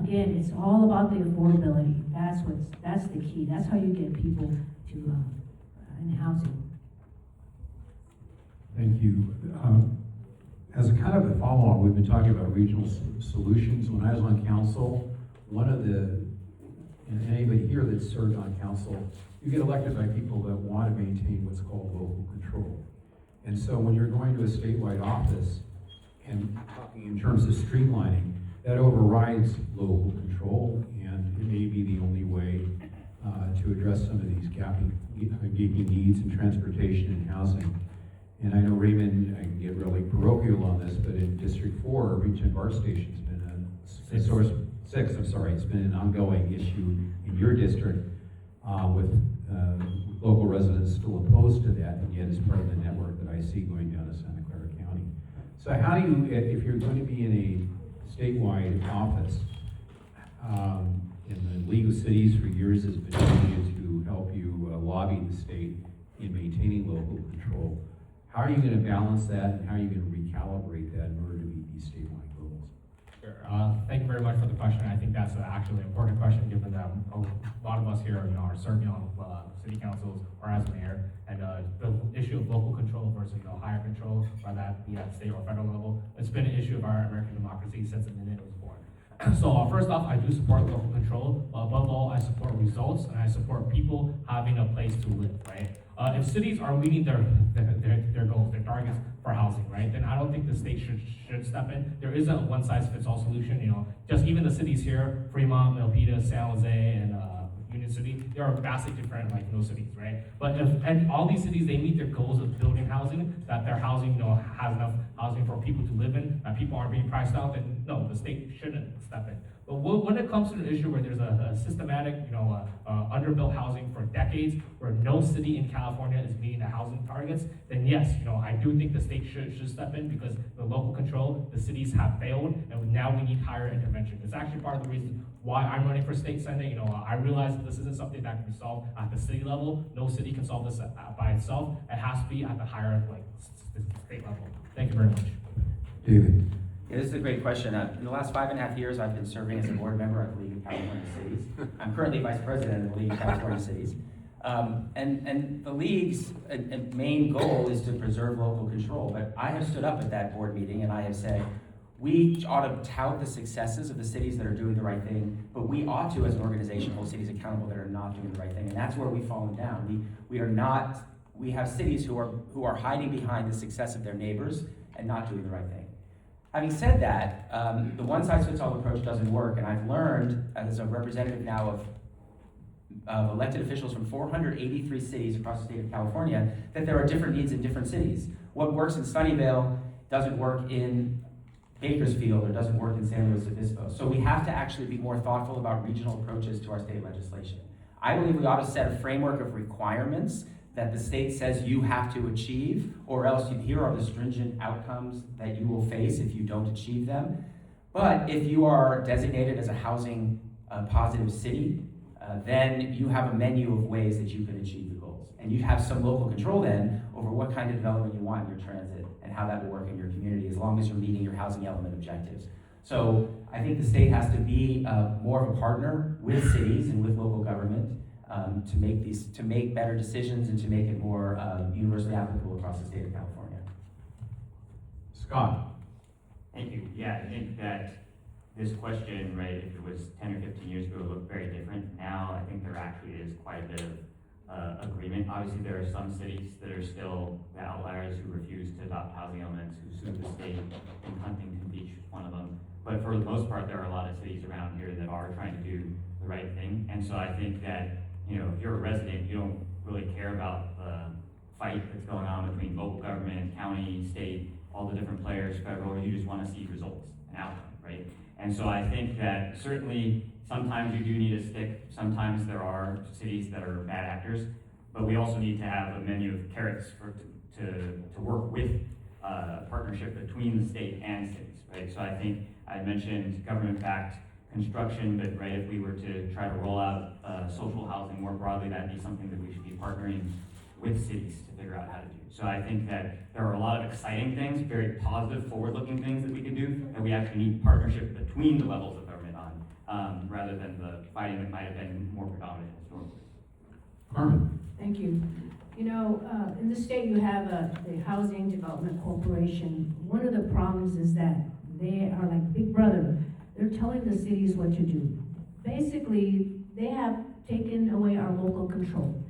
Again, it's all about the affordability. That's the key. That's how you get people to in housing. Thank you. As a kind of a follow-on, we've been talking about regional solutions. When I was on council, one of the, and anybody here that's served on council, you get elected by people that want to maintain what's called local control. And so when you're going to a statewide office and talking in terms of streamlining, that overrides local control, and it may be the only way to address some of these gaping needs in transportation and housing. And I know Raymond, I can get really parochial on this, but in District 4, Region Bar Station's been a source, 6, I'm sorry, it's been an ongoing issue in your district with local residents still opposed to that, and yet it's part of the network that I see going down to Santa Clara County. So how do you, if you're going to be in a statewide office, and the League of Cities for years has been trying to help you lobby the state in maintaining local control, how are you going to balance that, and how are you going to recalibrate that in order to meet these statewide goals? Sure. Thank you very much for the question. I think that's actually an important question, given that a lot of us here, are serving on city councils or as mayor, and the issue of local control versus higher control, whether that be at state or federal level, it's been an issue of our American democracy since the minute it was born. So first off, I do support local control, but above all, I support results, and I support people having a place to live, right? If cities are meeting their goals, their targets for housing, right, then I don't think the state should step in. There isn't a one-size-fits-all solution, just even the cities here, Fremont, Milpitas, San Jose, and Union City, they are vastly different, cities, right? But and all these cities, they meet their goals of building housing, that their housing, has enough housing for people to live in, that people aren't being priced out, then no, the state shouldn't step in. But when it comes to an issue where there's a systematic, underbuilt housing for decades, where no city in California is meeting the housing targets, then yes, I do think the state should step in, because the local control, the cities have failed, and now we need higher intervention. It's actually part of the reason why I'm running for state senate. I realize that this isn't something that can be solved at the city level. No city can solve this by itself. It has to be at the higher, state level. Thank you very much. David. Yeah, this is a great question. In the last 5.5 years, I've been serving as a board member at the League of California Cities. I'm currently vice president of the League of California Cities. And the League's main goal is to preserve local control. But I have stood up at that board meeting and I have said, we ought to tout the successes of the cities that are doing the right thing, but we ought to, as an organization, hold cities accountable that are not doing the right thing. And that's where we've fallen down. We have cities who are hiding behind the success of their neighbors and not doing the right thing. Having said that, the one-size-fits-all approach doesn't work, and I've learned as a representative now of elected officials from 483 cities across the state of California that there are different needs in different cities. What works in Sunnyvale doesn't work in Bakersfield or doesn't work in San Luis Obispo. So we have to actually be more thoughtful about regional approaches to our state legislation. I believe we ought to set a framework of requirements that the state says you have to achieve, or else here are the stringent outcomes that you will face if you don't achieve them. But if you are designated as a housing positive city, then you have a menu of ways that you can achieve the goals. And you have some local control then over what kind of development you want in your transit and how that will work in your community, as long as you're meeting your housing element objectives. So I think the state has to be more of a partner with cities and with local government to make better decisions and to make it more universally applicable across the state of California. Scott. Thank you. Yeah, I think that this question, right, if it was 10 or 15 years ago, it looked very different. Now, I think there actually is quite a bit of agreement. Obviously, there are some cities that are still the outliers who refuse to adopt housing elements, who sue the state, and Huntington Beach is one of them. But for the most part, there are a lot of cities around here that are trying to do the right thing. And so I think that, if you're a resident, you don't really care about the fight that's going on between local government, county, state, all the different players, federal. You just want to see results and outcome, right? And so I think that certainly sometimes you do need a stick. Sometimes there are cities that are bad actors, but we also need to have a menu of carrots to work with a partnership between the state and cities, right? So I think I mentioned government-backed construction, but right, if we were to try to roll out social housing more broadly, that'd be something that we should be partnering with cities to figure out how to do. So I think that there are a lot of exciting things, very positive, forward-looking things that we can do, and we actually need partnership between the levels of government on, rather than the fighting that might have been more predominant historically. Carmen. Thank you. In the state you have the Housing Development Corporation. One of the problems is that they are like Big Brother. They're telling the cities what to do. basically, they have taken away our local control.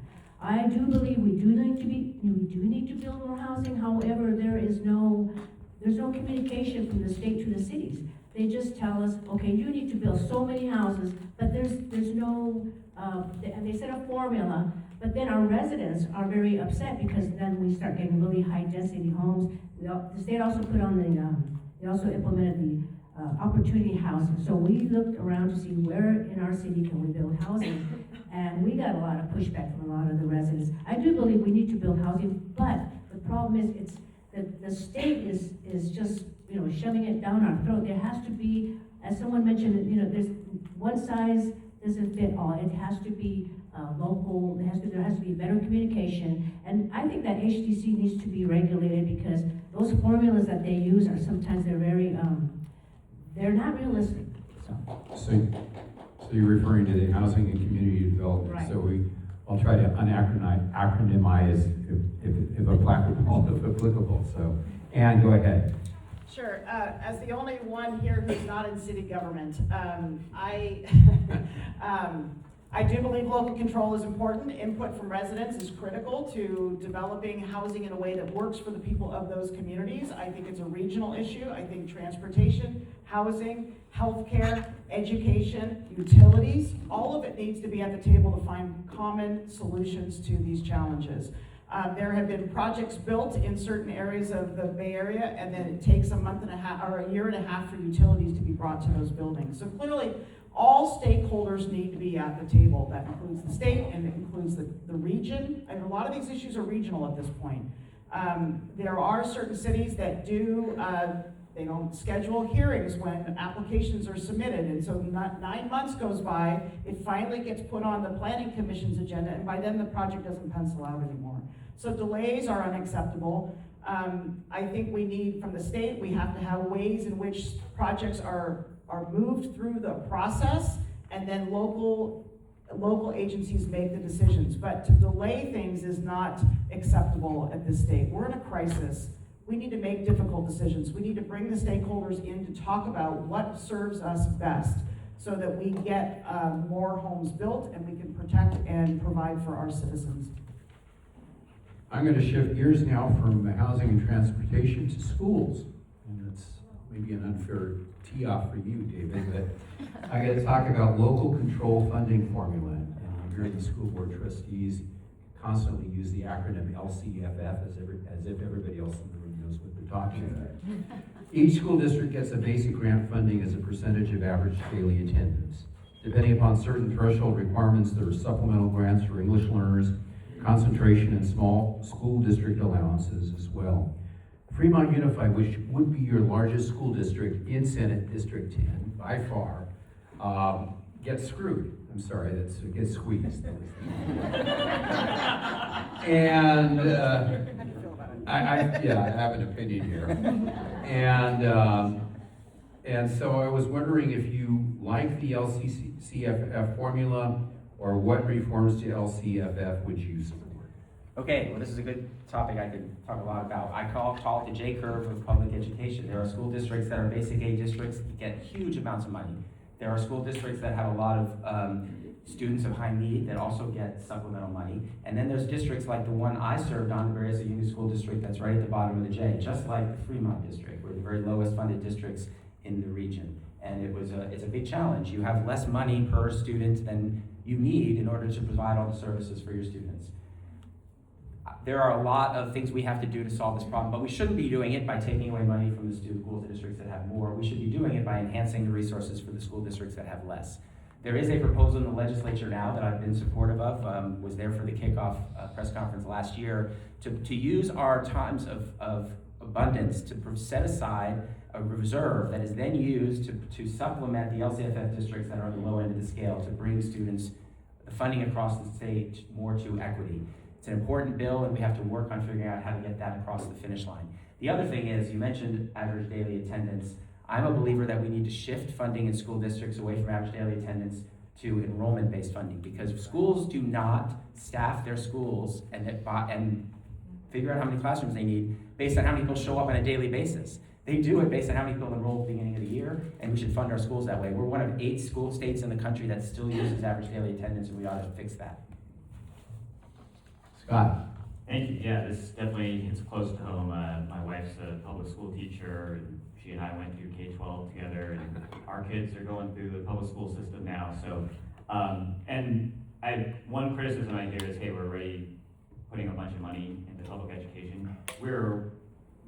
I do believe we do need to build more housing, however, there's no communication from the state to the cities. They just tell us, okay, you need to build so many houses, but there's no, and they set a formula, but then our residents are very upset because then we start getting really high density homes. The state also put on they also implemented the opportunity housing. So we looked around to see where in our city can we build housing, and we got a lot of pushback from a lot of the residents. I do believe we need to build housing, but the problem is it's the state is just, you know, shoving it down our throat. There has to be, as someone mentioned, you know, there's one size doesn't fit all. It has to be local. There has to be better communication, and I think that HDC needs to be regulated because those formulas that they use are sometimes they're very they're not realistic. So you're referring to the housing and community development. Right. So I'll try to acronymize if applicable. So, Ann, go ahead. Sure. As the only one here who's not in city government, I do believe local control is important. Input from residents is critical to developing housing in a way that works for the people of those communities. I think it's a regional issue. I think transportation, housing, healthcare, education, utilities, all of it needs to be at the table to find common solutions to these challenges. There have been projects built in certain areas of the Bay Area, and then it takes a month and a half or a year and a half for utilities to be brought to those buildings. So clearly, all stakeholders need to be at the table. That includes the state and it includes the region. And a lot of these issues are regional at this point. There are certain cities that do, they don't schedule hearings when applications are submitted. And so 9 months goes by, it finally gets put on the planning commission's agenda, and by then the project doesn't pencil out anymore. So delays are unacceptable. I think we need, from the state, we have to have ways in which projects are moved through the process, and then local agencies make the decisions. But to delay things is not acceptable at this state. We're in a crisis. We need to make difficult decisions. We need to bring the stakeholders in to talk about what serves us best so that we get more homes built and we can protect and provide for our citizens. I'm going to shift gears now from housing and transportation to schools. And it's maybe an unfair tee-off for you, David, but I'm going to talk about local control funding formula. And I'm hearing the school board trustees constantly use the acronym LCFF as if everybody else in the room knows what they're talking about. Each school district gets a basic grant funding as a percentage of average daily attendance. Depending upon certain threshold requirements, there are supplemental grants for English learners, concentration in small school district allowances as well. Fremont Unified, which would be your largest school district in Senate District 10 by far, gets screwed. I'm sorry, gets squeezed. And I have an opinion here. And so I was wondering if you like the LCCFF formula, or what reforms to LCFF would you support? Okay, well, this is a good topic I could talk a lot about. I call it the J-curve of public education. There are school districts that are basic aid districts that get huge amounts of money. There are school districts that have a lot of students of high need that also get supplemental money. And then there's districts like the one I served on, Berryessa Union School District, that's right at the bottom of the J, just like the Fremont District. We're the very lowest funded districts in the region. And it's a big challenge. You have less money per student than you need in order to provide all the services for your students. There are a lot of things we have to do to solve this problem, but we shouldn't be doing it by taking away money from the school districts that have more. We should be doing it by enhancing the resources for the school districts that have less. There is a proposal in the legislature now that I've been supportive of, was there for the kickoff press conference last year, to use our times of abundance to set aside a reserve that is then used to supplement the LCFF districts that are on the low end of the scale to bring students, the funding across the state, more to equity. It's an important bill, and we have to work on figuring out how to get that across the finish line. The other thing is, you mentioned average daily attendance. I'm a believer that we need to shift funding in school districts away from average daily attendance to enrollment-based funding, because schools do not staff their schools and figure out how many classrooms they need based on how many people show up on a daily basis. They do it based on how many people enroll at the beginning of the year, and we should fund our schools that way. We're one of 8 states in the country that still uses average daily attendance, and we ought to fix that. Scott? Thank you. Yeah, this definitely hits close to home. My wife's a public school teacher, and she and I went through K-12 together, and our kids are going through the public school system now. So, one criticism I hear is, hey, we're already putting a bunch of money into public education. We're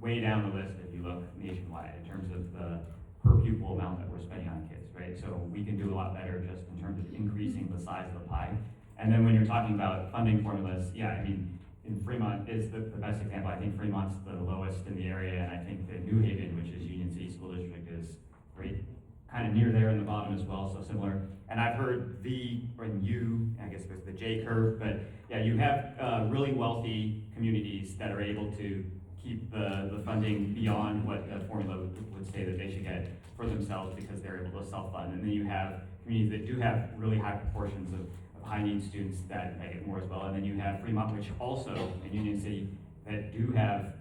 way down the list if you look nationwide in terms of the per pupil amount that we're spending on kids, right? So we can do a lot better just in terms of increasing the size of the pie. And then when you're talking about funding formulas, yeah, I mean, in Fremont is the best example. I think Fremont's the lowest in the area, and I think that New Haven, which is Union City School District, is right kind of near there in the bottom as well, so similar. And I've heard V or U, I guess there's the J curve, but yeah, you have really wealthy communities that are able to keep the funding beyond what the formula would say that they should get for themselves because they're able to self-fund. And then you have communities that do have really high proportions of high need students that get more as well. And then you have Fremont, which also, in Union City, that do have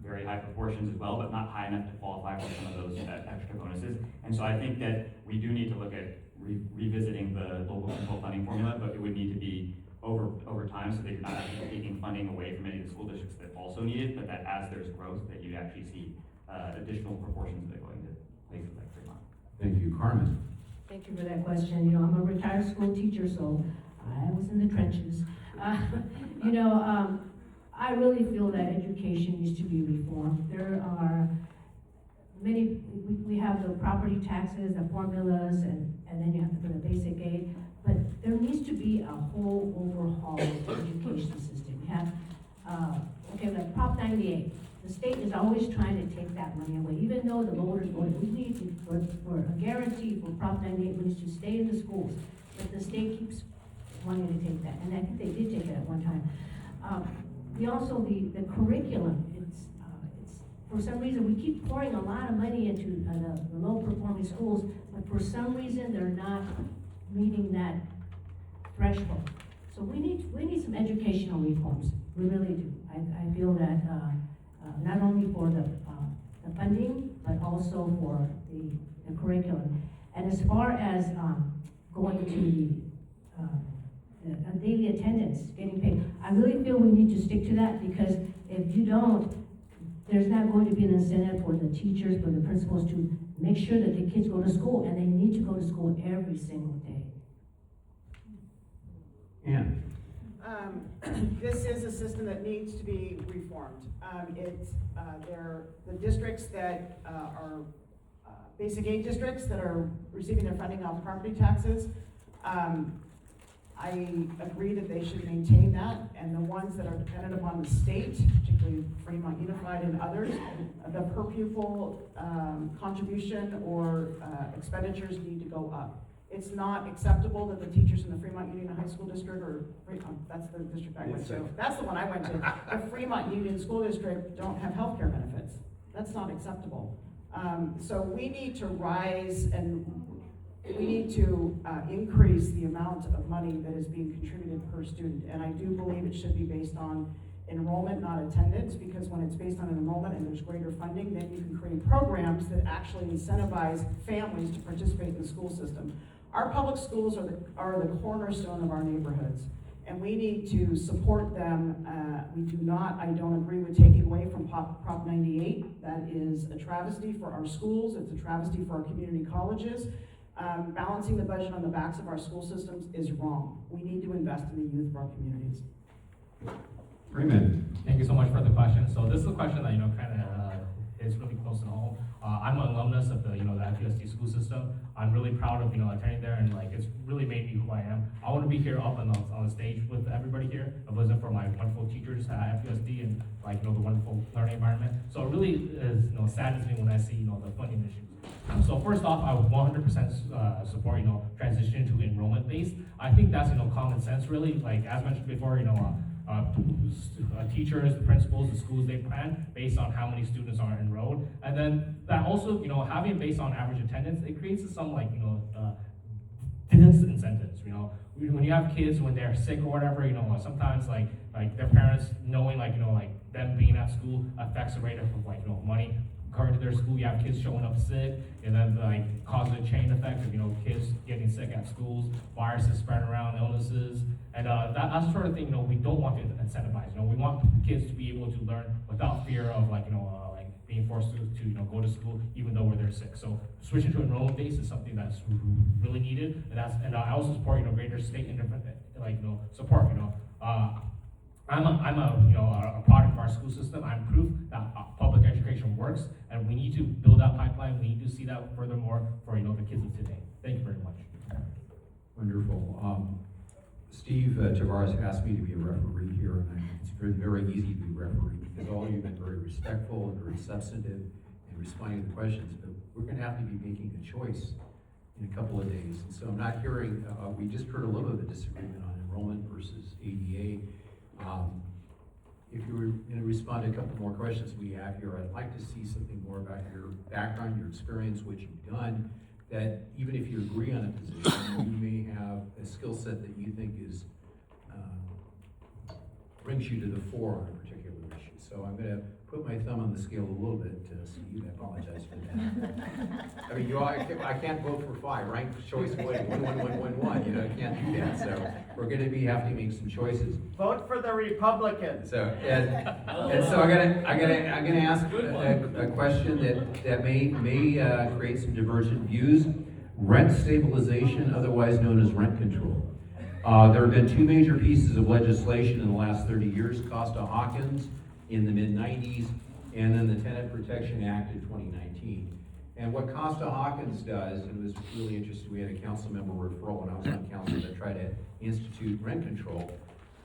very high proportions as well, but not high enough to qualify for some of those extra bonuses. And so I think that we do need to look at revisiting the local control funding formula, but it would need to be over time so that you're not actually taking funding away from any of the school districts that also need it, but that as there's growth, that you actually see additional proportions that go into places like Fremont. Thank you. Carmen? Thank you for that question. You know, I'm a retired school teacher, so I was in the trenches. I really feel that education needs to be reformed. There are many, we have the property taxes, the formulas, and then you have to put a basic aid. But there needs to be a whole overhaul of the education system. We have, like Prop 98. The state is always trying to take that money away, even though the voters voted, we need to, for a guarantee for Prop 98, we need to stay in the schools. But the state keeps wanting to take that, and I think they did take it at one time. We also, the curriculum, it's for some reason, we keep pouring a lot of money into the low-performing schools, but for some reason, they're not meeting that threshold. So we need some educational reforms, we really do. I feel that not only for the funding, but also for the curriculum. And as far as going to the daily attendance, getting paid, I really feel we need to stick to that, because if you don't, there's not going to be an incentive for the teachers, for the principals to make sure that the kids go to school, and they need to go to school every single day. Ann? This is a system that needs to be reformed. The districts that are basic aid districts that are receiving their funding off property taxes, I agree that they should maintain that, and the ones that are dependent upon the state, particularly Fremont Unified and others, the per pupil contribution or expenditures need to go up. It's not acceptable that the teachers in the Fremont Union High School District, that's the district I went to. That's the one I went to. The Fremont Union School District don't have health care benefits. That's not acceptable. So we need to rise and we need to increase the amount of money that is being contributed per student. And I do believe it should be based on enrollment, not attendance, because when it's based on enrollment and there's greater funding, then you can create programs that actually incentivize families to participate in the school system. Our public schools are the cornerstone of our neighborhoods, and we need to support them. I don't agree with taking away from Prop 98. That is a travesty for our schools. It's a travesty for our community colleges. Balancing the budget on the backs of our school systems is wrong. We need to invest in the youth of our communities. Raymond? Thank you so much for the question. So this is a question that, kind of is really close to home. I'm an alumnus of the FUSD school system. I'm really proud of, attending there, and it's really made me who I am. I want to be here up on the stage with everybody here. If it wasn't for my wonderful teachers at FUSD and the wonderful learning environment. So it really is, saddens me when I see, the funding issues. So first off, I would 100% support, transition to enrollment based. I think that's, common sense really. As mentioned before, teachers, the principals, the schools, they plan based on how many students are enrolled. And then that also, having it based on average attendance, it creates some disincentives, when you have kids, when they're sick or whatever, sometimes their parents knowing, them being at school affects the rate of money occurring to their school. You have kids showing up sick, and then like causing a chain effect of, you know, kids getting sick at schools, viruses spreading around, illnesses, and that's the sort of thing, you know, we don't want to incentivize. You know, we want kids to be able to learn without fear of like, you know, like being forced to, you know, go to school even though they're sick. So switching to enrollment base is something that's really needed, and I also support, you know, greater state and different, like, you know, support, you know. I'm a you know a product of our school system. I'm proof that public education works, and we need to build that pipeline. We need to see that furthermore for, you know, the kids of today. Thank you very much. Wonderful. Steve Tavares asked me to be a referee here, and it's very easy to be a referee because all of you have been very respectful and very substantive in responding to the questions. But we're going to have to be making a choice in a couple of days, and so I'm not hearing. We just heard a little bit of a disagreement on enrollment versus ADA. If you were going to respond to a couple more questions we have here, I'd like to see something more about your background, your experience, what you've done, that even if you agree on a position, you may have a skill set that you think is brings you to the fore on a particular issue. So I'm going to put my thumb on the scale a little bit, Steve. I apologize for that. I mean, I can't vote for 5, ranked choice winning, 1. You know, I can't do that. So we're going to have to make some choices. Vote for the Republicans. So and so I'm gonna ask a question that may create some divergent views. Rent stabilization, otherwise known as rent control. There have been 2 major pieces of legislation in the last 30 years, Costa-Hawkins in the mid-90s, and then the Tenant Protection Act in 2019. And what Costa-Hawkins does, and it was really interesting, we had a council member referral when I was on council that tried to institute rent control,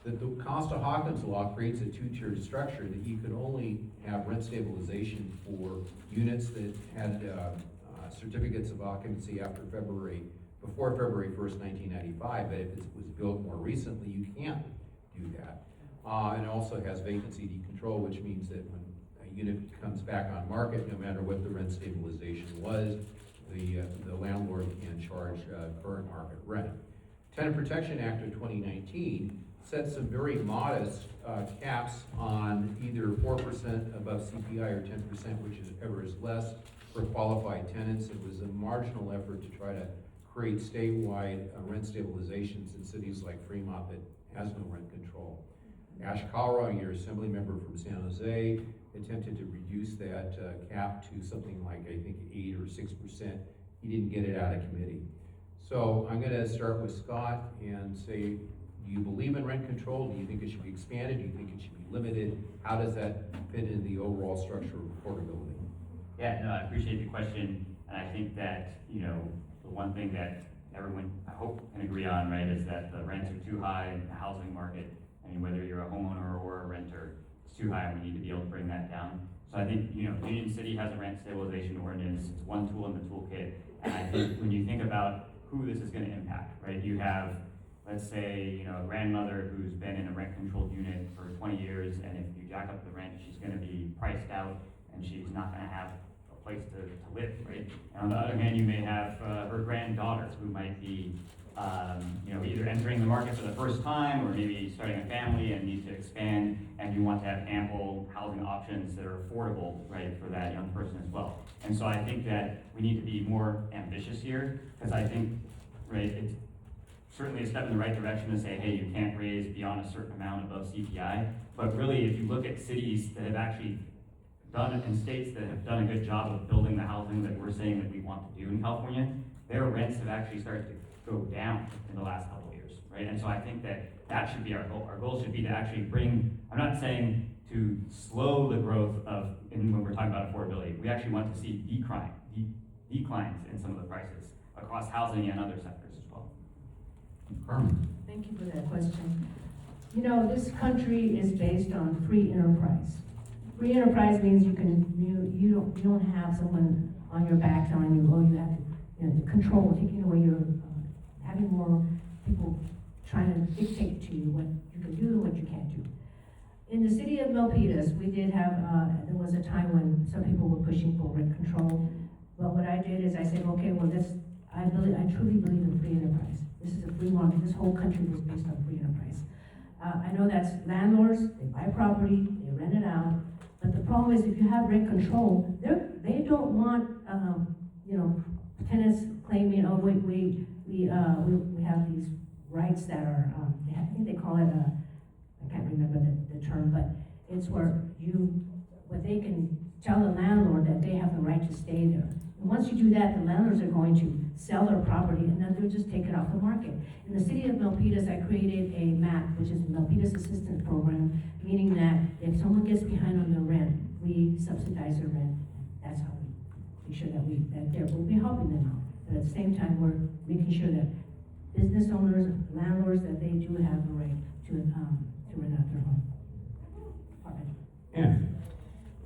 that the Costa-Hawkins law creates a 2-tiered structure that you could only have rent stabilization for units that had certificates of occupancy before February 1st, 1995, but if it was built more recently, you can't do that. And it also has vacancy decontrol, which means that when a unit comes back on market, no matter what the rent stabilization was, the landlord can charge current market rent. Tenant Protection Act of 2019 sets some very modest caps on either 4% above CPI or 10%, whichever is less, for qualified tenants. It was a marginal effort to try to create statewide rent stabilizations in cities like Fremont that has no rent control. Ash Kalra, your assembly member from San Jose, attempted to reduce that cap to something like, I think, 8 or 6%. He didn't get it out of committee. So I'm going to start with Scott and say, do you believe in rent control? Do you think it should be expanded? Do you think it should be limited? How does that fit into the overall structure of affordability? Yeah, no, I appreciate the question, and I think that, you know, the one thing that everyone, I hope, can agree on, right, is that the rents are too high in the housing market. I mean, whether you're a homeowner or a renter, it's too high, and we need to be able to bring that down. So I think, you know, Union City has a rent stabilization ordinance. It's one tool in the toolkit, and I think when you think about who this is going to impact, right, you have, let's say, you know, a grandmother who's been in a rent-controlled unit for 20 years, and if you jack up the rent, she's going to be priced out, and she's not going to have a place to live, right? And on the other hand, you may have her granddaughter who might be, you know, either entering the market for the first time or maybe starting a family and needs to expand, and you want to have ample housing options that are affordable, right, for that young person as well. And so I think that we need to be more ambitious here, because I think, right, it's certainly a step in the right direction to say, hey, you can't raise beyond a certain amount above CPI, but really if you look at cities that have actually done it, and states that have done a good job of building the housing that we're saying that we want to do in California, their rents have actually started to go down in the last couple of years, right? And so I think that should be our goal. Our goal should be to actually bring, I'm not saying to slow the growth of, when we're talking about affordability, we actually want to see declines in some of the prices across housing and other sectors as well. Carmen. Thank you for that question. You know, this country is based on free enterprise. Free enterprise means you don't have someone on your back telling you, oh, you have to, you know, the control, taking away your, having more people trying to dictate to you what you can do and what you can't do. In the city of Milpitas, we did have, there was a time when some people were pushing for rent control. But what I did is I said, okay, well, I truly believe in free enterprise. This is a free market. This whole country was based on free enterprise. I know that's landlords, they buy property, they rent it out. But the problem is if you have rent control, they're they don't want, tenants claiming, oh, we have these rights that are, I think they call it I can't remember the term, but it's where they can tell the landlord that they have the right to stay there. And once you do that, the landlords are going to sell their property and then they'll just take it off the market. In the city of Milpitas, I created a MAP, which is the Milpitas Assistance Program, meaning that if someone gets behind on their rent, we subsidize their rent. That's how we make sure that we'll be helping them out. But at the same time, we're making sure that business owners, landlords, that they do have the right to rent out their home. Yeah.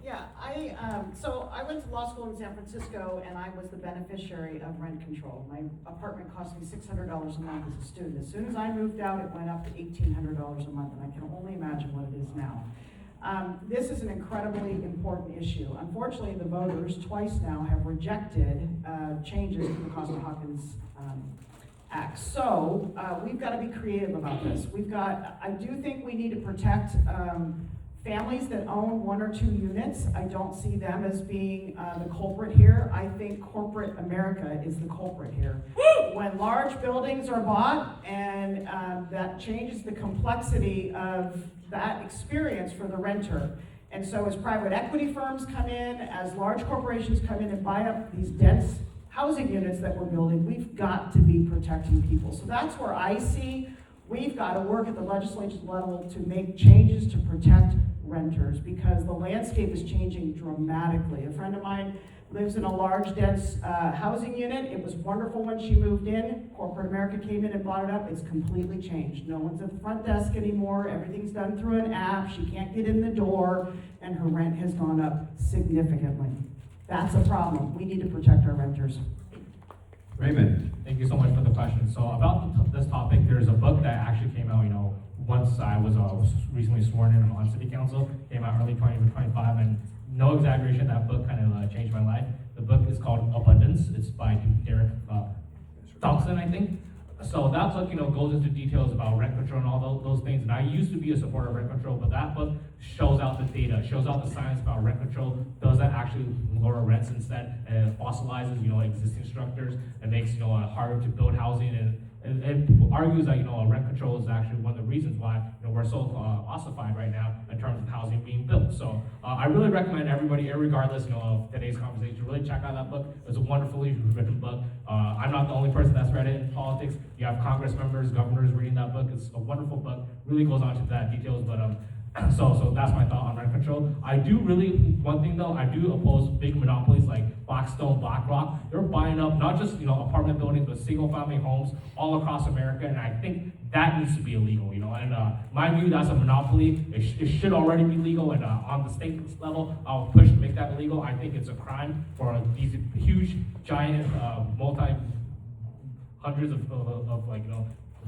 Yeah, so I went to law school in San Francisco and I was the beneficiary of rent control. My apartment cost me $600 a month as a student. As soon as I moved out, it went up to $1,800 a month, and I can only imagine what it is now. This is an incredibly important issue. Unfortunately, the voters twice now have rejected changes to the Costa-Hawkins Act. So we've got to be creative about this. I do think we need to protect families that own 1 or 2 units. I don't see them as being the culprit here. I think corporate America is the culprit here. When large buildings are bought, and that changes the complexity of that experience for the renter. And so as private equity firms come in, as large corporations come in and buy up these dense housing units that we're building, we've got to be protecting people. So that's where I see we've got to work at the legislature level to make changes to protect renters, because the landscape is changing dramatically. A friend of mine lives in a large, dense housing unit. It was wonderful when she moved in. Corporate America came in and bought it up. It's completely changed. No one's at the front desk anymore. Everything's done through an app. She can't get in the door, and her rent has gone up significantly. That's a problem. We need to protect our renters. Raymond. Thank you so much for the question. So about this topic, there's a book that actually came out, once I was recently sworn in on city council, came out early 2025, and no exaggeration, that book kind of changed my life. The book is called Abundance. It's by Derek Thompson, I think. So that book, goes into details about rent control and all those things. And I used to be a supporter of rent control, but that book shows out the data, shows out the science about rent control. Does that actually lower rents instead? It fossilizes, existing structures. It makes, harder to build housing, and it argues that, rent control is actually one of the reasons why, we're so ossified right now in terms of housing being built. So I really recommend everybody, regardless, of today's conversation, to really check out that book. It's a wonderfully written book. I'm not the only person that's read it in politics. You have Congress members, governors reading that book. It's a wonderful book. Really goes on to that details, but so that's my thought on rent control. I do one thing though, I do oppose big monopolies like Blackstone, BlackRock. They're buying up not just apartment buildings, but single family homes all across America, and I think that needs to be illegal. And my view, that's a monopoly. It should already be legal, and on the state level, I'll push to make that illegal. I think it's a crime for these huge, giant, hundreds of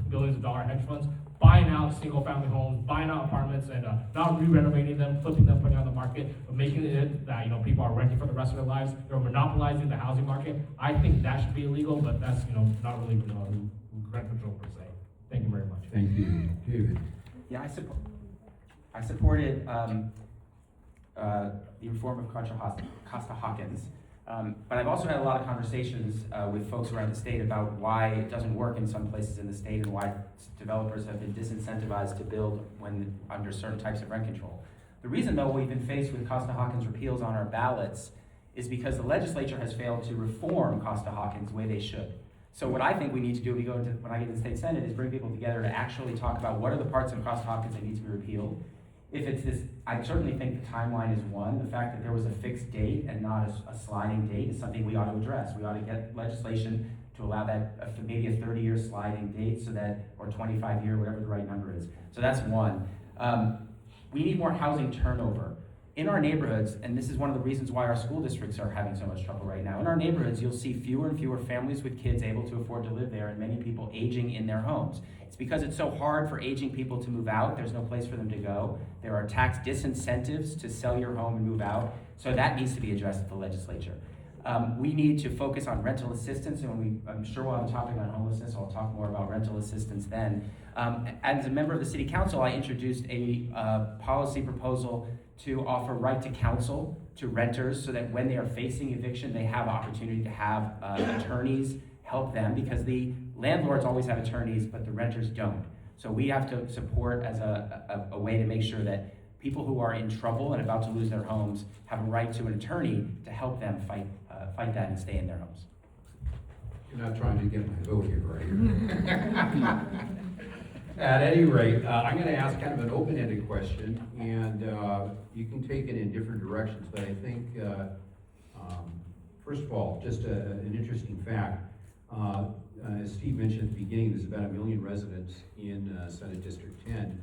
billions of dollar hedge funds buying out single family homes, buying out apartments, and not re-renovating them, flipping them, putting on the market, but making it that people are renting for the rest of their lives. They're monopolizing the housing market. I think that should be illegal, but that's not really rent control per se. Thank you very much. Thank you. David. Yeah, I supported the reform of Costa-Hawkins. But I've also had a lot of conversations with folks around the state about why it doesn't work in some places in the state, and why developers have been disincentivized to build when under certain types of rent control. The reason, though, we've been faced with Costa-Hawkins repeals on our ballots is because the legislature has failed to reform Costa-Hawkins the way they should. So what I think we need to do when I get to the state senate is bring people together to actually talk about what are the parts of Costa-Hawkins that need to be repealed. If it's this, I certainly think the timeline is one. The fact that there was a fixed date and not a sliding date is something we ought to address. We ought to get legislation to allow that maybe a 30-year sliding date, so that, or 25-year, whatever the right number is. So that's one. We need more housing turnover in our neighborhoods, and this is one of the reasons why our school districts are having so much trouble right now. In our neighborhoods, you'll see fewer and fewer families with kids able to afford to live there, and many people aging in their homes. It's because it's so hard for aging people to move out. There's no place for them to go. There are tax disincentives to sell your home and move out. So that needs to be addressed at the legislature. We need to focus on rental assistance, and I'm sure we'll have a topic on homelessness. I'll talk more about rental assistance then. As a member of the city council, I introduced a policy proposal to offer right to counsel to renters so that when they are facing eviction, they have opportunity to have attorneys help them, because the landlords always have attorneys, but the renters don't. So we have to support as a way to make sure that people who are in trouble and about to lose their homes have a right to an attorney to help them fight that and stay in their homes. You're not trying to get my vote here, right? At any rate, I'm going to ask kind of an open-ended question, and you can take it in different directions, but I think, first of all, just an interesting fact. As Steve mentioned at the beginning, there's about 1 million residents in Senate District 10,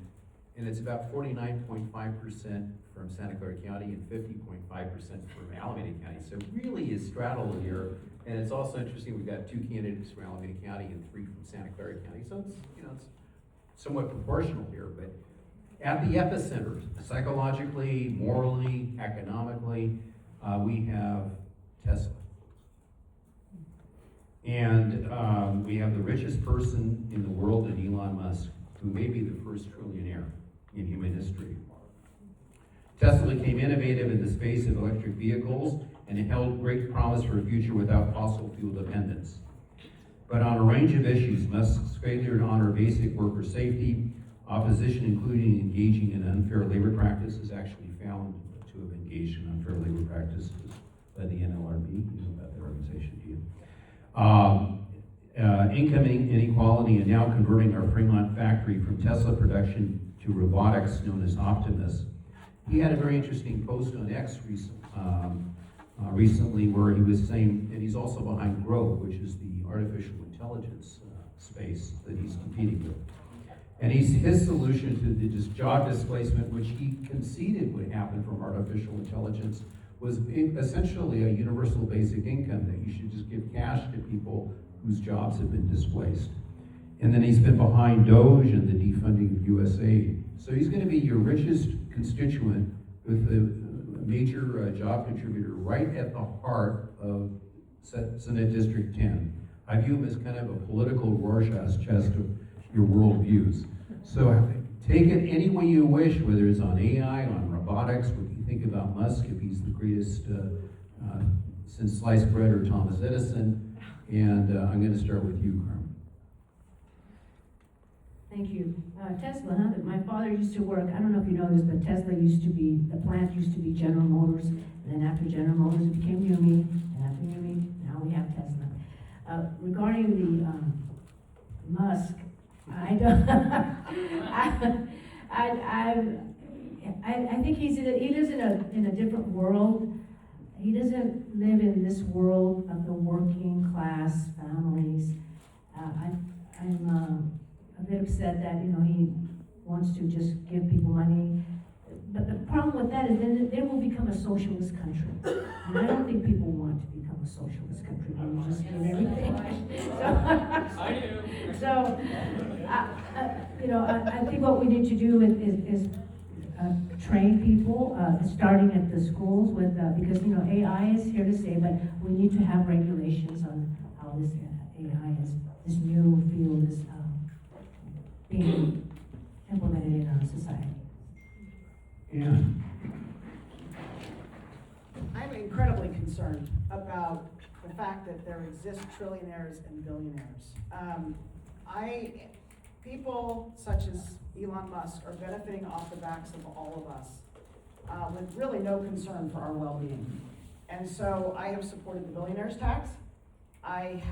and it's about 49.5% from Santa Clara County and 50.5% from Alameda County. So it really is straddled here. And it's also interesting, we've got 2 candidates from Alameda County and 3 from Santa Clara County. So it's, it's somewhat proportional here, but at the epicenter, psychologically, morally, economically, we have Tesla. And we have the richest person in the world in Elon Musk, who may be the first trillionaire in human history. Tesla became innovative in the space of electric vehicles and it held great promise for a future without fossil fuel dependence. But on a range of issues, Musk's failure to honor basic worker safety, opposition including engaging in unfair labor practices, actually found to have engaged in unfair labor practices by the NLRB, you know about that organization, do you? Income inequality, and now converting our Fremont factory from Tesla production to robotics known as Optimus. He had a very interesting post on X recently where he was saying, and he's also behind Growth, which is the artificial intelligence space that he's competing with. And his solution to this job displacement, which he conceded would happen from artificial intelligence, was essentially a universal basic income, that you should just give cash to people whose jobs have been displaced. And then he's been behind Doge and the defunding of USAID. So he's going to be your richest constituent with a major job contributor right at the heart of Senate District 10. I view him as kind of a political Rorschach's test of your worldviews. So take it any way you wish, whether it's on AI, on robotics, what you think about Musk, if he's the greatest since sliced bread or Thomas Edison. And I'm going to start with you, Carmen. Thank you. Tesla, huh? My father used to work, I don't know if you know this, but Tesla used to be, the plant used to be General Motors, and then after General Motors it became Umi, and after Umi, now we have Tesla. Regarding the Musk, I don't, I think he lives in a different world. He doesn't live in this world of the working class families. I'm a bit upset that, he wants to just give people money. But the problem with that is then it will become a socialist country. And I don't think people want to become a socialist country where you just give everything. I do. So, I think what we need to do is train people, starting at the schools with, because, AI is here to stay, but we need to have regulations on how this AI this new field is being implemented in our society. Yeah. I'm incredibly concerned about the fact that there exist trillionaires and billionaires. People such as Elon Musk are benefiting off the backs of all of us with really no concern for our well-being. And so I have supported the billionaires tax. I'm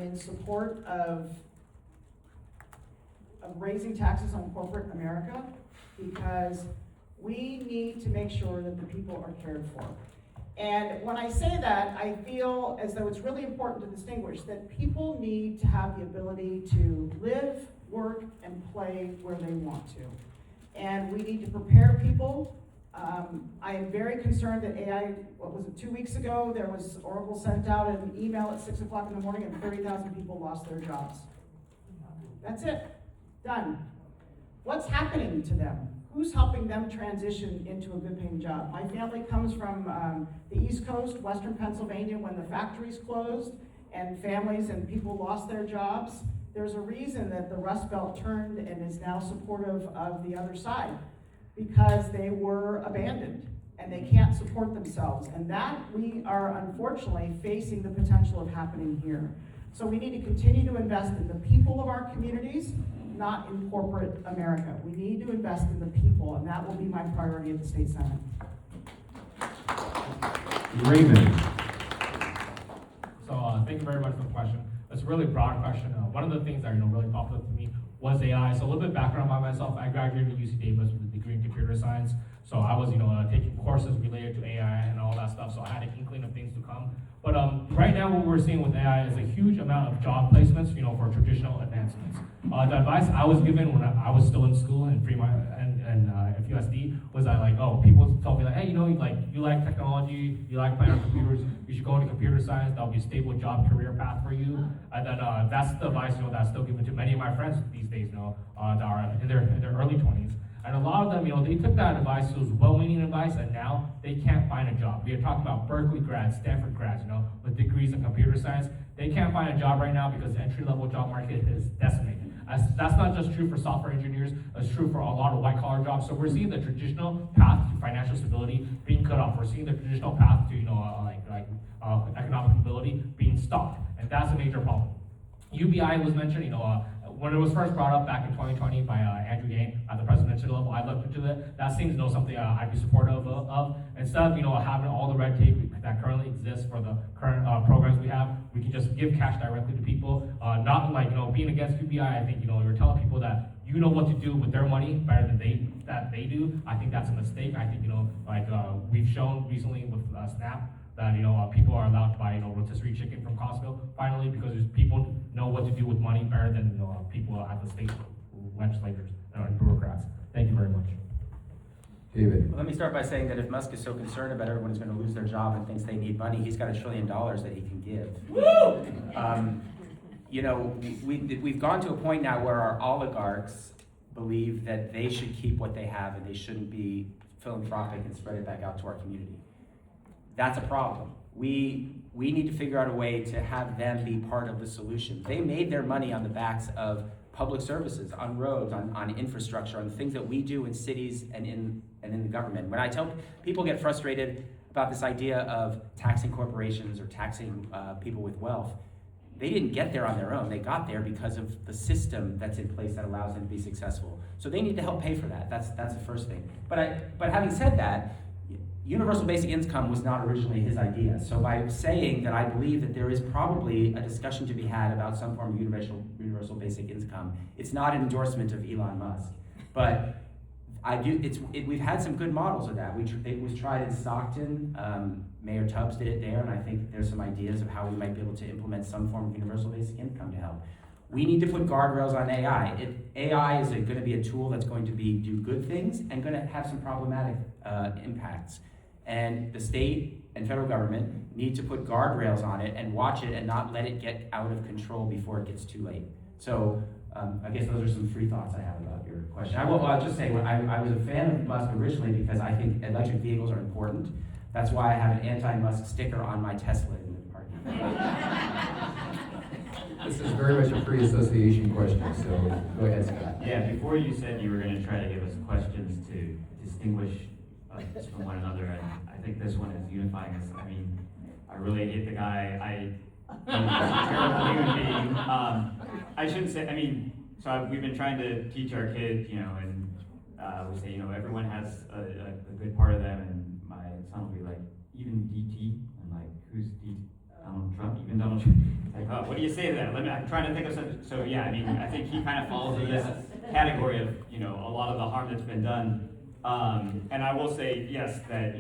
in support of raising taxes on corporate America, because we need to make sure that the people are cared for. And when I say that, I feel as though it's really important to distinguish that people need to have the ability to live, work, and play where they want to. And we need to prepare people. I am very concerned that AI, 2 weeks ago, Oracle sent out an email at 6 o'clock in the morning and 30,000 people lost their jobs. That's it. Done. What's happening to them? Who's helping them transition into a good paying job? My family comes from the East Coast, Western Pennsylvania, when the factories closed and families and people lost their jobs. There's a reason that the Rust Belt turned and is now supportive of the other side, because they were abandoned. and they can't support themselves. And that we are unfortunately facing the potential of happening here. So we need to continue to invest in the people of our communities, not in corporate America. We need to invest in the people, and that will be my priority at the State Senate. Raymond. So thank you very much for the question. It's a really broad question. One of the things that really popped up to me was AI. So a little bit background about myself. I graduated UC Davis with a degree in computer science. So I was taking courses related to AI and all that stuff. So I had an inkling of things to come. But right now what we're seeing with AI is a huge amount of job placements, for traditional advancements. The advice I was given when I was still in school in Fremont and FUSD was that people told me hey, you like technology, you like playing on computers, you should go into computer science, that'll be a stable job career path for you. And then that's the advice, that's still given to many of my friends these days, that are in their early 20s. And a lot of them, they took that advice, it was well-meaning advice, and now they can't find a job. We are talking about Berkeley grads, Stanford grads, with degrees in computer science. They can't find a job right now because the entry-level job market is decimated. That's not just true for software engineers, it's true for a lot of white-collar jobs. So we're seeing the traditional path to financial stability being cut off. We're seeing the traditional path to, economic mobility being stopped, and that's a major problem. UBI was mentioned, when it was first brought up back in 2020 by Andrew Yang at the presidential level, I looked into it. That seems something I'd be supportive of. Instead of having all the red tape that currently exists for the current programs we have, we can just give cash directly to people. Not being against UBI. I think you're telling people that you know what to do with their money better than they do. I think that's a mistake. I think we've shown recently with SNAP that people are allowed to buy rotisserie chicken from Costco finally because people know what to do with money better than people at the state legislators and bureaucrats. Thank you very much. David. Well, let me start by saying that if Musk is so concerned about everyone's going to lose their job and thinks they need money, he's got $1 trillion that he can give. We've gone to a point now where our oligarchs believe that they should keep what they have and they shouldn't be philanthropic and spread it back out to our community. That's a problem. We need to figure out a way to have them be part of the solution. They made their money on the backs of public services, on roads, on infrastructure, on things that we do in cities and in the government. When I tell people get frustrated about this idea of taxing corporations or taxing people with wealth, they didn't get there on their own. They got there because of the system that's in place that allows them to be successful. So they need to help pay for that. That's the first thing. But having said that, universal basic income was not originally his idea. So by saying that I believe that there is probably a discussion to be had about some form of universal basic income, it's not an endorsement of Elon Musk. But we've had some good models of that. It was tried in Stockton. Mayor Tubbs did it there, and I think there's some ideas of how we might be able to implement some form of universal basic income to help. We need to put guardrails on AI. AI is going to be a tool that's going to do good things and going to have some problematic impacts. And the state and federal government need to put guardrails on it and watch it and not let it get out of control before it gets too late. So I guess those are some free thoughts I have about your question. I'll just say, I was a fan of Musk originally because I think electric vehicles are important. That's why I have an anti-Musk sticker on my Tesla in the parking lot. This is very much a free association question, so go ahead, Scott. Yeah, before you said you were going to try to give us questions to distinguish us from one another, and I think this one is unifying us. I mean, I really hate the guy. He's a terrible human being. I shouldn't say, we've been trying to teach our kids, and we say, everyone has a good part of them, and my son will be like, even DT, and like, who's DT? Donald Trump, even Donald Trump. Like, oh, what do you say to that? I'm trying to think of something. So yeah, I think he kind of falls into this category of, a lot of the harm that's been done. And I will say, yes, that,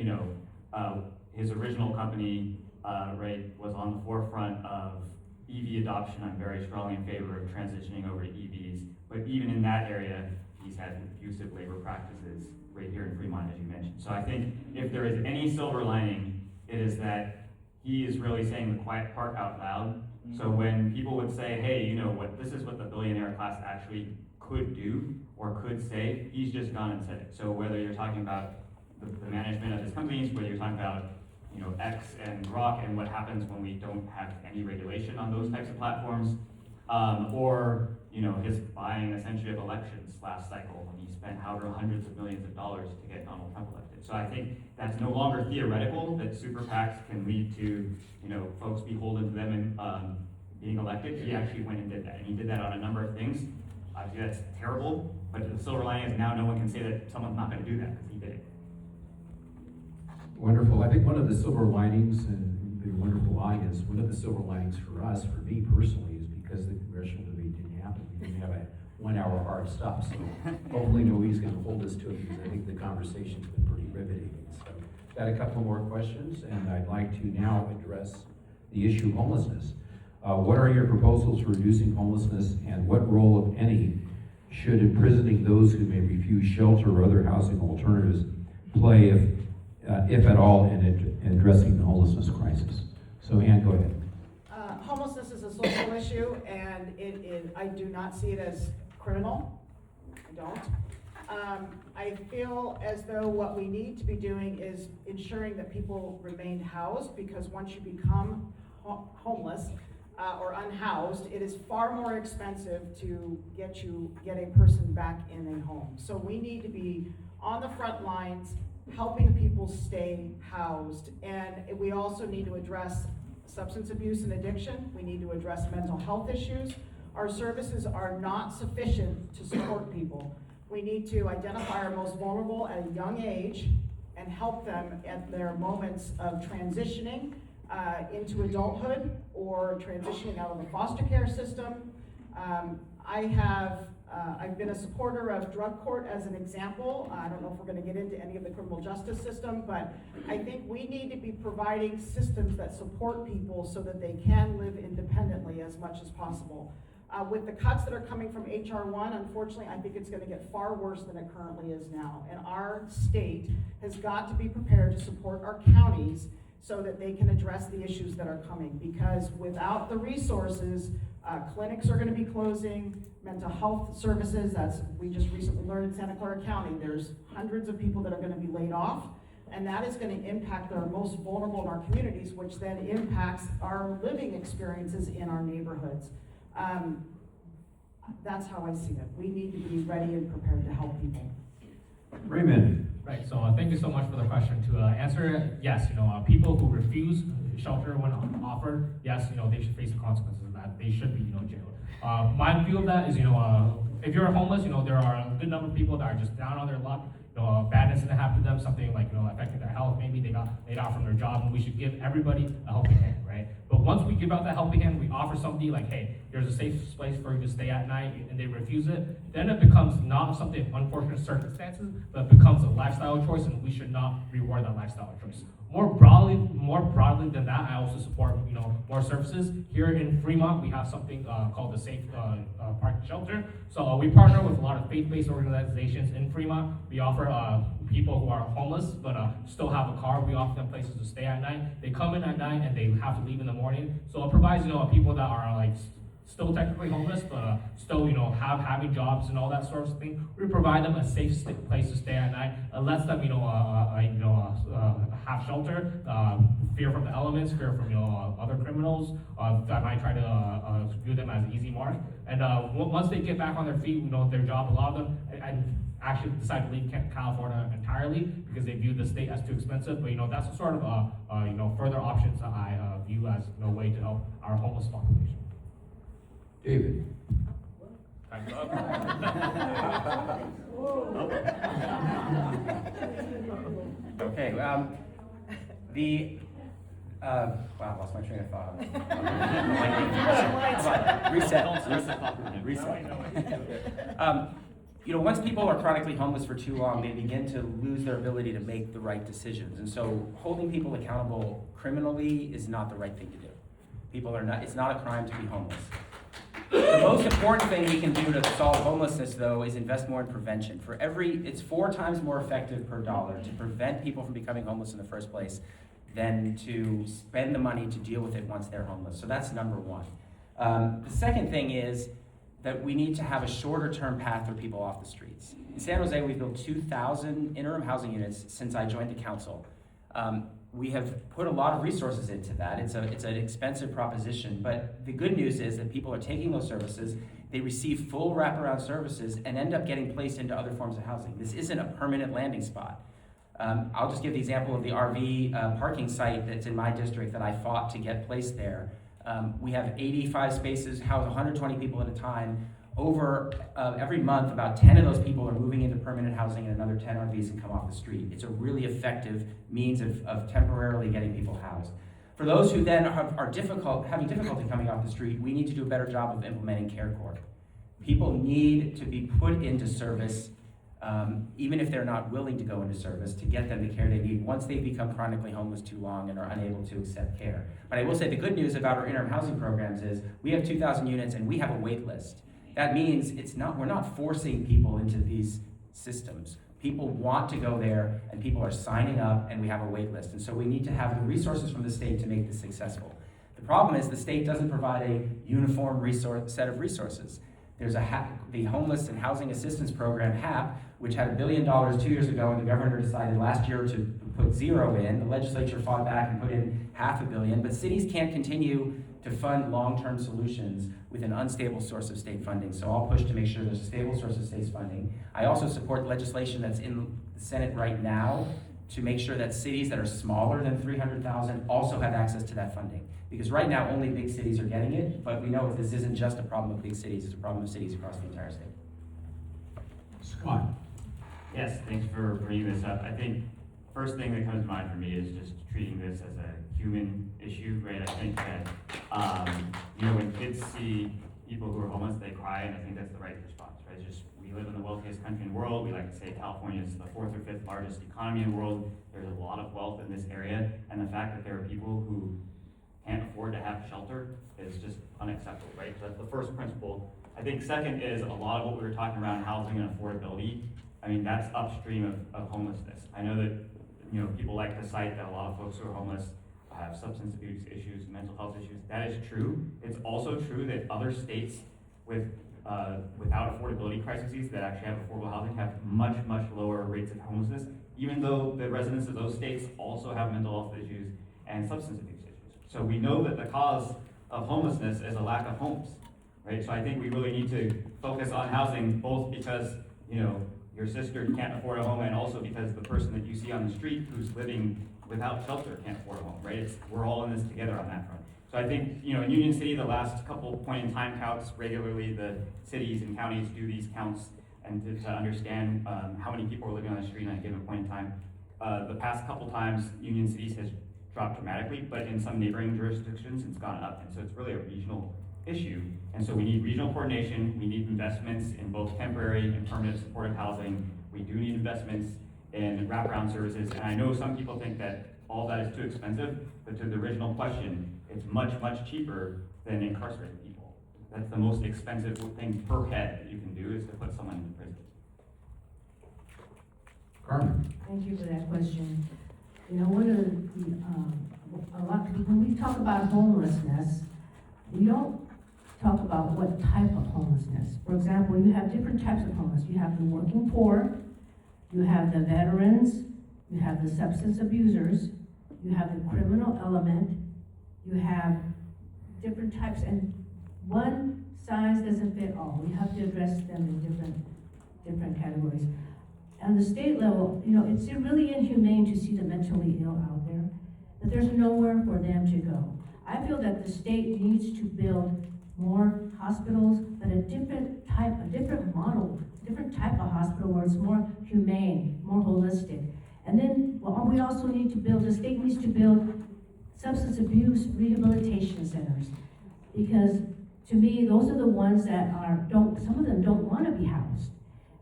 his original company, was on the forefront of EV adoption. I'm very strongly in favor of transitioning over to EVs. But even in that area, he's had abusive labor practices right here in Fremont, as you mentioned. So I think if there is any silver lining, it is that he is really saying the quiet part out loud. So when people would say, hey, this is what the billionaire class actually could do or could say, he's just gone and said it. So whether you're talking about the management of his companies, whether you're talking about X and Grok and what happens when we don't have any regulation on those types of platforms, or his buying essentially of elections last cycle when he spent however hundreds of millions of dollars to get Donald Trump elected. So I think that's no longer theoretical, that super PACs can lead to, folks beholden to them and being elected. He actually went and did that, and he did that on a number of things. I think that's terrible, but the silver lining is now no one can say that someone's not going to do that because he did it. Wonderful. I think one of the silver linings, and the wonderful audience, one of the silver linings for us, for me personally, is because the congressional debate didn't happen. We didn't have a 1 hour hard stop, so hopefully nobody's going to hold us to it, because I think the conversation's been pretty riveting. So, got a couple more questions, and I'd like to now address the issue of homelessness. What are your proposals for reducing homelessness, and what role, if any, should imprisoning those who may refuse shelter or other housing alternatives play, if at all, in addressing the homelessness crisis? So, Ann, go ahead. Homelessness is a social issue, and I do not see it as criminal. I don't. I feel as though what we need to be doing is ensuring that people remain housed, because once you become homeless or unhoused, it is far more expensive to get a person back in a home. So we need to be on the front lines, helping people stay housed. And we also need to address substance abuse and addiction. We need to address mental health issues. Our services are not sufficient to support people. We need to identify our most vulnerable at a young age and help them at their moments of transitioning into adulthood or transitioning out of the foster care system. I've been a supporter of drug court as an example. I don't know if we're going to get into any of the criminal justice system, but I think we need to be providing systems that support people so that they can live independently as much as possible. With the cuts that are coming from HR1, unfortunately, I think it's going to get far worse than it currently is now. And our state has got to be prepared to support our counties so that they can address the issues that are coming. Because without the resources, clinics are going to be closing, mental health services, we just recently learned in Santa Clara County, there's hundreds of people that are going to be laid off, and that is going to impact our most vulnerable in our communities, which then impacts our living experiences in our neighborhoods. That's how I see it. We need to be ready and prepared to help people. Raymond. Right, so thank you so much for the question. To answer, yes, people who refuse shelter when offered, yes, they should face the consequences of that. They should be, jailed. My view of that is, if you're homeless, there are a good number of people that are just down on their luck. Bad incident happened to them, something like, affected their health, maybe they got laid off from their job, and we should give everybody a helping hand, right? But once we give out that helping hand, we offer somebody like, hey, there's a safe place for you to stay at night, and they refuse it, then it becomes not something unfortunate circumstances, but it becomes a lifestyle choice, and we should not reward that lifestyle choice. More broadly than that, I also support, more services. Here in Fremont, we have something called the Safe Park Shelter. So we partner with a lot of faith-based organizations in Fremont. We offer people who are homeless but still have a car. We offer them places to stay at night. They come in at night and they have to leave in the morning. So it provides, people that are still technically homeless, but still, having jobs and all that sort of thing. We provide them a safe place to stay at night. It lets them, have shelter, fear from the elements, fear from, other criminals that might try to view them as easy mark. And once they get back on their feet, their job, a lot of them, and actually decide to leave California entirely because they view the state as too expensive. But that's a sort of further options that I view as a way to help our homeless population. David. Okay, wow, I lost my train of thought. Reset. Once people are chronically homeless for too long, they begin to lose their ability to make the right decisions. And so holding people accountable criminally is not the right thing to do. It's not a crime to be homeless. The most important thing we can do to solve homelessness, though, is invest more in prevention. It's 4 times more effective per dollar to prevent people from becoming homeless in the first place than to spend the money to deal with it once they're homeless. So that's number one. The second thing is that we need to have a shorter term path for people off the streets. In San Jose, we've built 2,000 interim housing units since I joined the council. We have put a lot of resources into that. It's an expensive proposition, but the good news is that people are taking those services they receive full wraparound services and end up getting placed into other forms of housing. This isn't a permanent landing spot. I'll just give the example of the RV parking site that's in my district that I fought to get placed there. We have 85 spaces, house 120 people at a time. Over every month, about 10 of those people are moving into permanent housing and another 10 RVs can come off the street. It's a really effective means of temporarily getting people housed. For those who then having difficulty coming off the street, we need to do a better job of implementing CareCore. People need to be put into service, even if they're not willing to go into service, to get them the care they need once they've become chronically homeless too long and are unable to accept care. But I will say the good news about our interim housing programs is we have 2,000 units and we have a wait list. That means we're not forcing people into these systems. People want to go there, and people are signing up, and we have a wait list. And so we need to have the resources from the state to make this successful. The problem is the state doesn't provide a uniform set of resources. There's the Homeless and Housing Assistance Program, HAP, which had $1 billion 2 years ago, and the governor decided last year to put zero in. The legislature fought back and put in $500 million, but cities can't continue to fund long-term solutions with an unstable source of state funding. So I'll push to make sure there's a stable source of state funding. I also support legislation that's in the Senate right now to make sure that cities that are smaller than 300,000 also have access to that funding. Because right now, only big cities are getting it, but we know this isn't just a problem of big cities, it's a problem of cities across the entire state. Scott. Yes, thanks for bringing this up. I think first thing that comes to mind for me is just treating this as a human issue, right? I think that, when kids see people who are homeless, they cry, and I think that's the right response, right? It's just, we live in the wealthiest country in the world. We like to say California is the 4th or 5th largest economy in the world. There's a lot of wealth in this area, and the fact that there are people who can't afford to have shelter is just unacceptable, right? So that's the first principle. I think second is a lot of what we were talking around housing and affordability. I mean, that's upstream of homelessness. I know that, people like to cite that a lot of folks who are homeless have substance abuse issues, mental health issues. That is true. It's also true that other states without affordability crises that actually have affordable housing have much, much lower rates of homelessness, even though the residents of those states also have mental health issues and substance abuse issues. So we know that the cause of homelessness is a lack of homes, right? So I think we really need to focus on housing, both because, your sister can't afford a home, and also because the person that you see on the street who's living without shelter can't afford a home, right? We're all in this together on that front. So I think, in Union City, the last couple point-in-time counts, regularly the cities and counties do these counts and to understand how many people are living on the street at a given point in time. The past couple times, Union Cities has dropped dramatically, but in some neighboring jurisdictions, it's gone up. And so it's really a regional issue. And so we need regional coordination. We need investments in both temporary and permanent supportive housing. We do need investments in wraparound services. And I know some people think that all that is too expensive, but to the original question, it's much, much cheaper than incarcerating people. That's the most expensive thing per head that you can do, is to put someone in prison. Carmen. Thank you for that question. One of a lot of people, when we talk about homelessness, we don't talk about what type of homelessness. For example, you have different types of homeless. You have the working poor, you have the veterans, you have the substance abusers, you have the criminal element, you have different types, and one size doesn't fit all. We have to address them in different categories. On the state level, it's really inhumane to see the mentally ill out there, but there's nowhere for them to go. I feel that the state needs to build more hospitals, but a different model, different type of hospital where it's more humane, more holistic. And then we also need to the state needs to build substance abuse rehabilitation centers. Because to me, those are the ones that some of them don't want to be housed.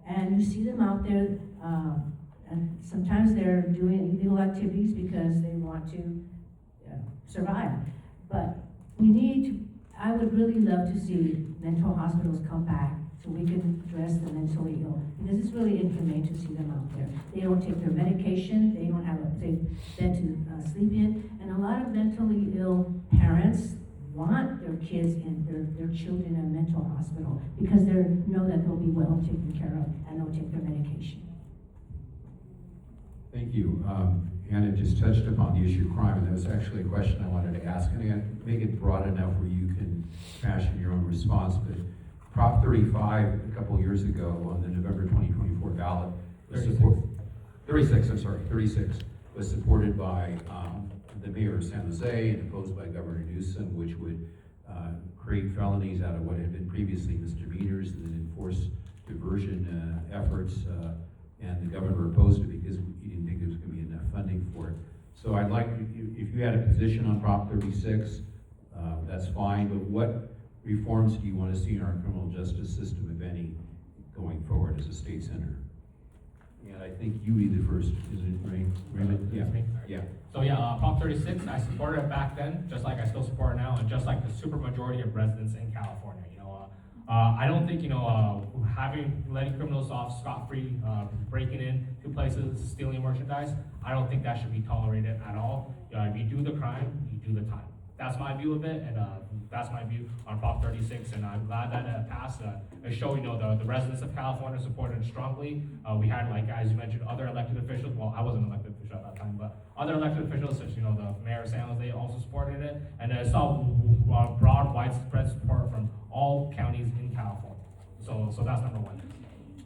And you see them out there, and sometimes they're doing illegal activities because they want to survive. But I would really love to see mental hospitals come back so we can address the mentally ill. Because it's really inhumane to see them out there. They don't take their medication, they don't have a safe bed to sleep in. And a lot of mentally ill parents want their kids and their children in a mental hospital because they know that they'll be well taken care of and they'll take their medication. Thank you. Anna just touched upon the issue of crime, and that was actually a question I wanted to ask. And again, make it broad enough where you can fashion your own response. But Prop 35, a couple of years ago on the November 2024 ballot, was 36 was supported by the mayor of San Jose and opposed by Governor Newsom, which would create felonies out of what had been previously misdemeanors and then enforce diversion efforts. And the governor opposed it because he didn't think there was going to be enough funding for it. So I'd like, if you had a position on Prop 36, that's fine, but what reforms do you want to see in our criminal justice system, if any, going forward as a state senator? And I think you be the first, is it Raymond? Yeah. Yeah. So Prop 36, I supported it back then, just like I still support it now, and just like the supermajority of residents in California. I don't think letting criminals off scot-free, breaking in to places, stealing merchandise, I don't think that should be tolerated at all. If you do the crime, you do the time. That's my view of it, and that's my view on Prop 36, and I'm glad that it passed. It showed, the residents of California supported it strongly. We had, like, as you mentioned, other elected officials. Well, I wasn't an elected official at that time, but other elected officials, such, the mayor of San Jose also supported it, and I saw broad, widespread support from all counties in California. So that's number one.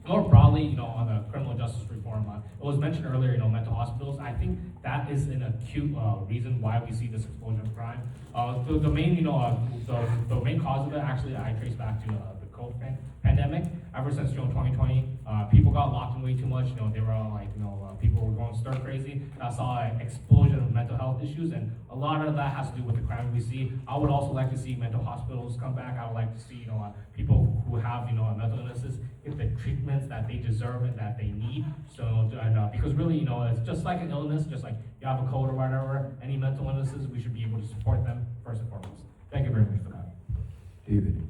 More broadly, on the criminal justice reform, it was mentioned earlier, mental hospitals. I think that is an acute reason why we see this explosion of crime. The main cause of it, actually, I trace back to the COVID pandemic. Ever since 2020, people got locked in way too much. They were all like, people were going stir crazy. I saw an explosion of mental health issues, and a lot of that has to do with the crime we see. I would also like to see mental hospitals come back. I would like to see, people who have, mental illnesses get the treatments that they deserve and that they need. So, because really, it's just like an illness, just like you have a cold or whatever. Any mental illnesses, we should be able to support them first and foremost. Thank you very much for that. David.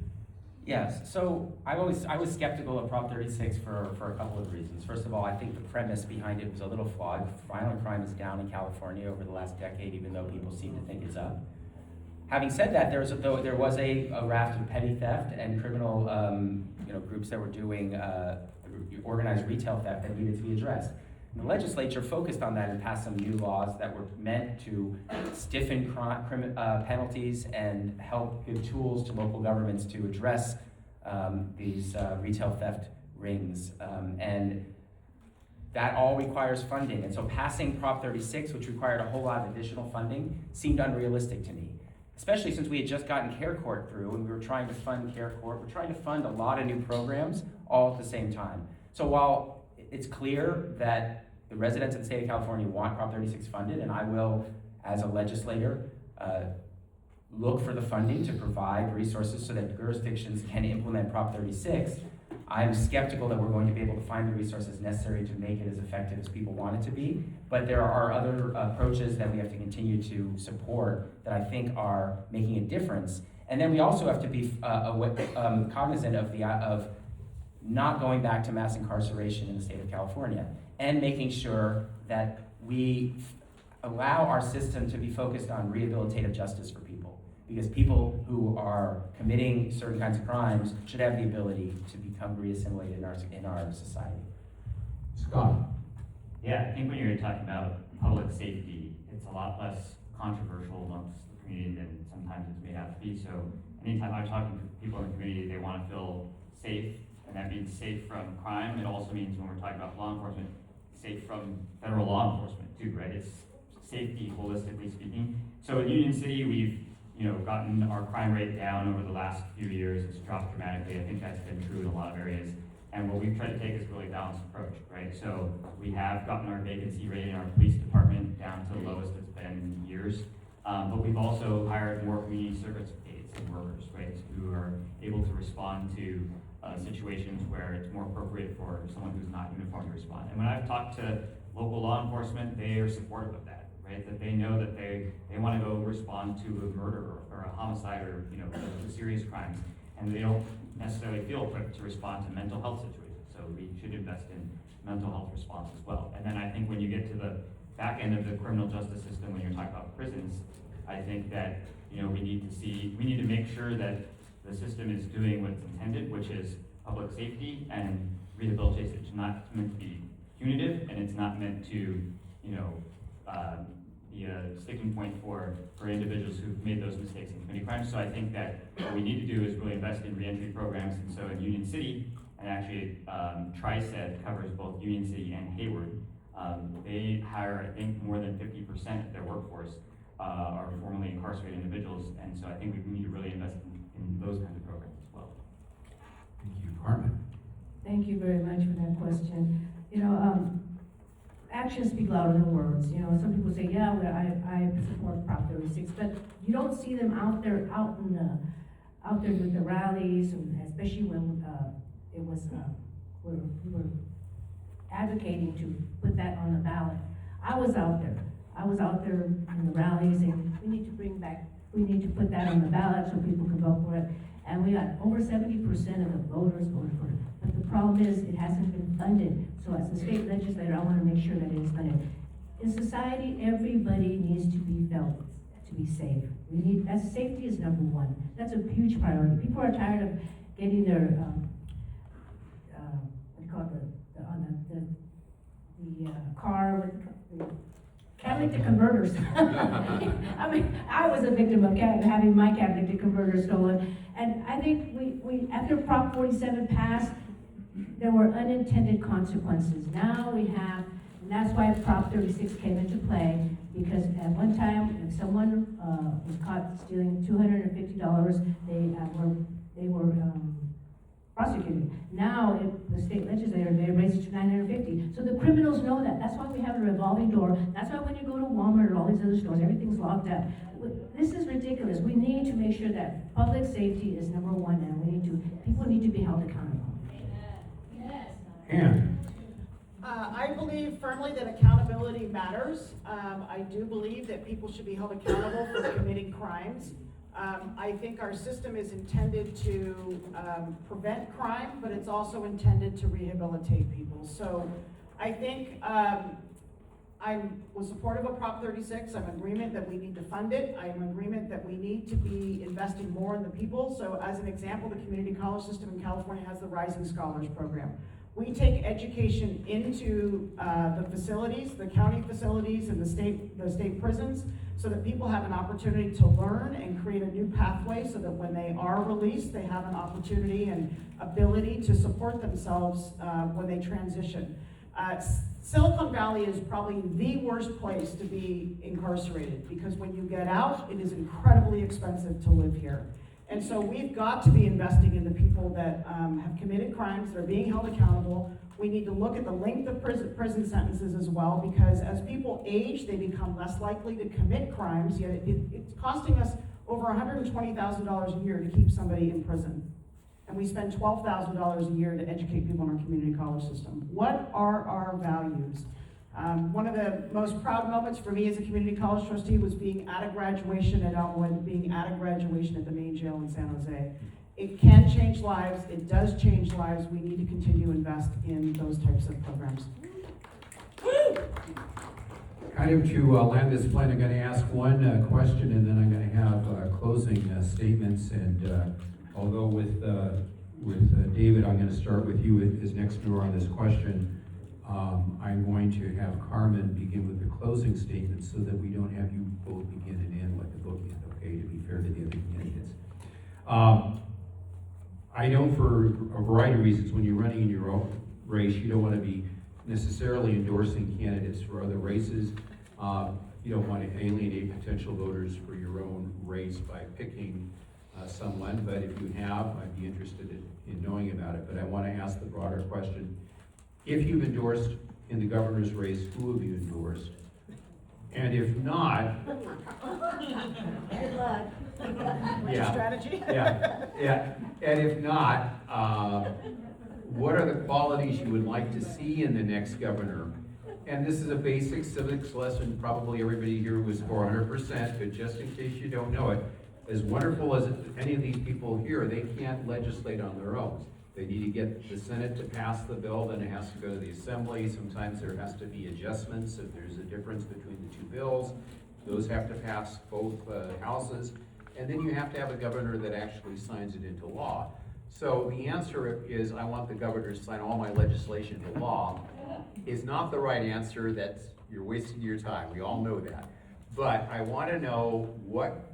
Yes, so I was skeptical of Prop 36 for a couple of reasons. First of all, I think the premise behind it was a little flawed. Violent crime is down in California over the last decade, even though people seem to think it's up. Having said that, there was a raft of petty theft and criminal groups that were doing organized retail theft that needed to be addressed. And the legislature focused on that and passed some new laws that were meant to stiffen penalties and help give tools to local governments to address these retail theft rings. And that all requires funding. And so passing Prop 36, which required a whole lot of additional funding, seemed unrealistic to me. Especially since we had just gotten Care Court through and we were trying to fund Care Court. We're trying to fund a lot of new programs all at the same time. So while it's clear that the residents of the state of California want Prop 36 funded, and I will, as a legislator, look for the funding to provide resources so that jurisdictions can implement Prop 36, I'm skeptical that we're going to be able to find the resources necessary to make it as effective as people want it to be. But there are other approaches that we have to continue to support that I think are making a difference. And then we also have to be cognizant of not going back to mass incarceration in the state of California, and making sure that we allow our system to be focused on rehabilitative justice for people. Because people who are committing certain kinds of crimes should have the ability to become reassimilated in our society. Scott. Yeah, I think when you're talking about public safety, it's a lot less controversial amongst the community than sometimes it may have to be. So anytime I'm talking to people in the community, they want to feel safe, and that means safe from crime. It also means when we're talking about law enforcement, safe from federal law enforcement too, right? It's safety holistically speaking. So in Union City, we've gotten our crime rate down over the last few years. It's dropped dramatically. I think that's been true in a lot of areas. And what we've tried to take is a really balanced approach, right? So we have gotten our vacancy rate in our police department down to the lowest it's been in years. But we've also hired more community service aides and workers, right? Who are able to respond to situations where it's more appropriate for someone who's not uniformed to respond. And when I've talked to local law enforcement, they are supportive of that, right? That they know that they want to go respond to a murder or a homicide or serious crimes, and they don't necessarily feel equipped to respond to mental health situations. So we should invest in mental health response as well. And then I think when you get to the back end of the criminal justice system, when you're talking about prisons, I think that we need to make sure that the system is doing what's intended, which is public safety and rehabilitation. It's not meant to be punitive, and it's not meant to sticking point for individuals who've made those mistakes and committed crimes. So I think that what we need to do is really invest in reentry programs. And so in Union City, and actually TriSet covers both Union City and Hayward, they hire, I think, more than 50% of their workforce are formerly incarcerated individuals. And so I think we need to really invest in those kinds of programs as well. Thank you. Carmen? Thank you very much for that question. You know, actions speak louder than words. You know, some people say, yeah, well, I support Prop 36, but you don't see them out there with the rallies, and especially when it was we were advocating to put that on the ballot. I was out there in the rallies, and we need to put that on the ballot so people can vote for it. And we got over 70% of the voters voted for it. But the problem is, it hasn't been funded. So as a state legislator, I want to make sure that it is funded. In society, everybody needs to be felt to be safe. Safety is number one. That's a huge priority. People are tired of getting their, the car with the catalytic converters. I mean, I was a victim of having my catalytic converter stolen. And I think we after Prop 47 passed, there were unintended consequences. Now we have, and that's why Prop 36 came into play, because at one time, if someone was caught stealing $250, they were prosecuted. Now, if the state legislature, they raised it to $950. So the criminals know that. That's why we have a revolving door. That's why when you go to Walmart or all these other stores, everything's locked up. This is ridiculous. We need to make sure that public safety is number one, and people need to be held accountable. Ann? I believe firmly that accountability matters. I do believe that people should be held accountable for committing crimes. I think our system is intended to prevent crime, but it's also intended to rehabilitate people. So I think I was supportive of Prop 36. I'm in agreement that we need to fund it. I am in agreement that we need to be investing more in the people. So as an example, the community college system in California has the Rising Scholars Program. We take education into the facilities, the county facilities and the state prisons, so that people have an opportunity to learn and create a new pathway so that when they are released, they have an opportunity and ability to support themselves when they transition. Silicon Valley is probably the worst place to be incarcerated, because when you get out, it is incredibly expensive to live here. And so we've got to be investing in the people that have committed crimes, that are being held accountable. We need to look at the length of prison sentences as well, because as people age, they become less likely to commit crimes, yet it's costing us over $120,000 a year to keep somebody in prison. And we spend $12,000 a year to educate people in our community college system. What are our values? One of the most proud moments for me as a community college trustee was being at a graduation at Elmwood, being at a graduation at the main jail in San Jose. It can change lives, it does change lives. We need to continue to invest in those types of programs. Kind of to land this plane, I'm going to ask one question, and then I'm going to have closing statements. And although with David, I'm going to start with you as next door on this question. I'm going to have Carmen begin with the closing statement so that we don't have you both begin and end like the bookend, okay, to be fair to the other candidates. I know for a variety of reasons, when you're running in your own race, you don't want to be necessarily endorsing candidates for other races. You don't want to alienate potential voters for your own race by picking someone, but if you have, I'd be interested in knowing about it. But I want to ask the broader question. If you've endorsed in the governor's race, who have you endorsed? And if not, Good luck. yeah, Strategy? yeah. And if not, what are the qualities you would like to see in the next governor? And this is a basic civics lesson. Probably everybody here was 400%, but just in case you don't know it, as wonderful as any of these people here, they can't legislate on their own. They need to get the Senate to pass the bill, then it has to go to the Assembly. Sometimes there has to be adjustments if there's a difference between the two bills. Those have to pass both houses. And then you have to have a governor that actually signs it into law. So the answer is, I want the governor to sign all my legislation into law, is not the right answer. You're wasting your time. We all know that. But I want to know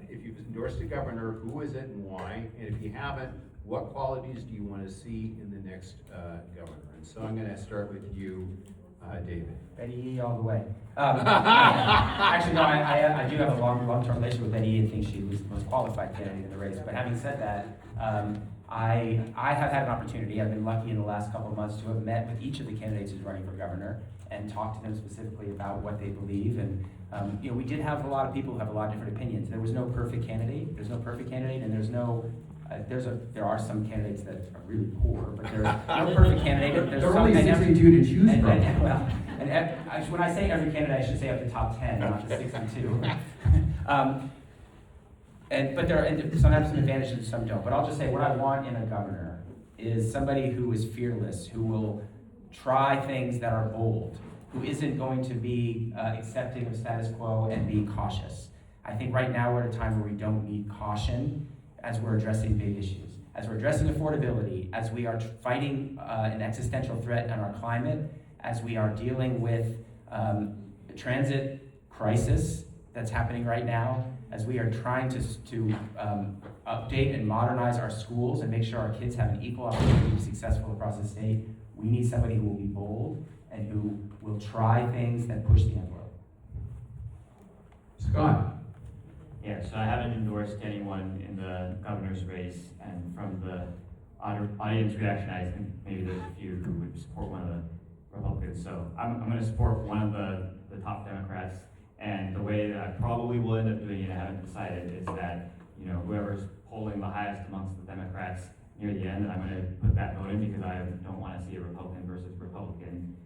if you've endorsed a governor, who is it and why? And if you haven't, what qualities do you want to see in the next governor? And so I'm going to start with you, David. Betty E all the way. Actually, no, I do have a long-term relationship with Betty E and think she was the most qualified candidate in the race. But having said that, I have had an opportunity, I've been lucky in the last couple of months to have met with each of the candidates who's running for governor and talked to them specifically about what they believe. And we did have a lot of people who have a lot of different opinions. There was no perfect candidate. There's no perfect candidate, and there are some candidates that are really poor, but there's no perfect candidate. There's There are some only that never- 62 to choose from. When I say every candidate, I should say up the top 10, not just 62. But there are some have some advantages and some don't. But I'll just say what I want in a governor is somebody who is fearless, who will try things that are bold, who isn't going to be accepting of status quo and being cautious. I think right now we're at a time where we don't need caution as we're addressing big issues. As we're addressing affordability, as we are fighting an existential threat on our climate, as we are dealing with the transit crisis that's happening right now, as we are trying to update and modernize our schools and make sure our kids have an equal opportunity to be successful across the state, we need somebody who will be bold and who will try things that push the envelope. Scott. Yeah, so I haven't endorsed anyone in the governor's race, and from the audience reaction, I think maybe there's a few who would support one of the Republicans. So I'm going to support one of the top Democrats, and the way that I probably will end up doing it, I haven't decided, is that whoever's polling the highest amongst the Democrats near the end, I'm going to put that vote in because I don't want to see a Republican versus Republican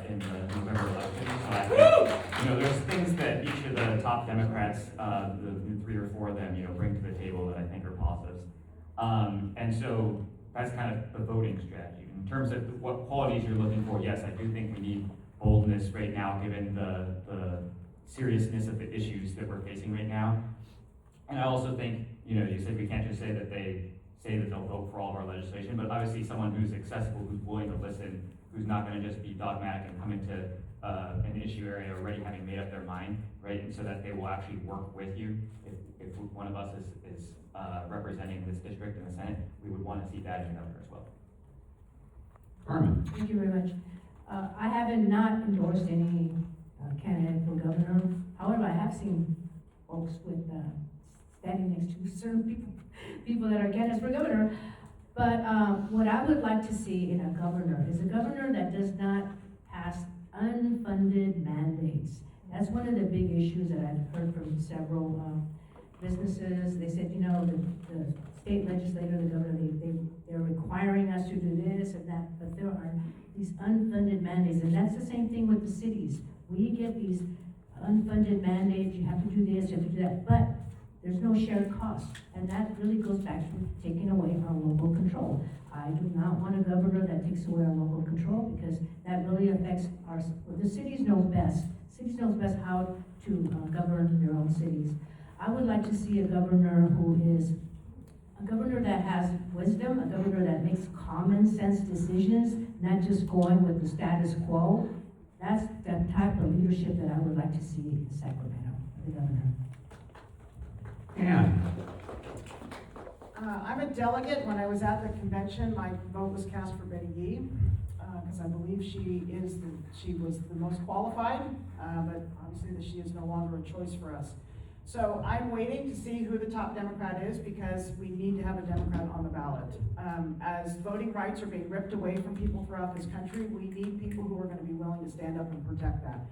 in the November election. So I think, there's things that each of the top Democrats, the 3 or 4 of them, bring to the table that I think are positives. And so that's kind of the voting strategy. In terms of what qualities you're looking for, yes, I do think we need boldness right now, given the seriousness of the issues that we're facing right now. And I also think, you said we can't just say that they'll vote for all of our legislation, but obviously someone who's accessible, who's willing to listen, who's not going to just be dogmatic and come into an issue area already having made up their mind, right? And so that they will actually work with you. If one of us is representing this district in the Senate, we would want to see that in the governor as well. Carmen. Thank you very much. I haven't not endorsed any candidate for governor. However, I have seen folks with standing next to certain people that are candidates for governor. But what I would like to see in a governor is a governor that does not pass unfunded mandates. That's one of the big issues that I've heard from several businesses. They said, the state legislator, the governor, they're requiring us to do this and that, but there are these unfunded mandates, and that's the same thing with the cities. We get these unfunded mandates, you have to do this, you have to do that, but there's no shared cost, and that really goes back to taking away our local control. I do not want a governor that takes away our local control, because that really affects the cities know best. Cities knows best how to govern their own cities. I would like to see a governor that has wisdom, a governor that makes common sense decisions, not just going with the status quo. That's the type of leadership that I would like to see in Sacramento, the governor. Ann. I'm a delegate. When I was at the convention, my vote was cast for Betty Yee, because I believe she was the most qualified, but obviously she is no longer a choice for us. So I'm waiting to see who the top Democrat is, because we need to have a Democrat on the ballot. As voting rights are being ripped away from people throughout this country, we need people who are going to be willing to stand up and protect that.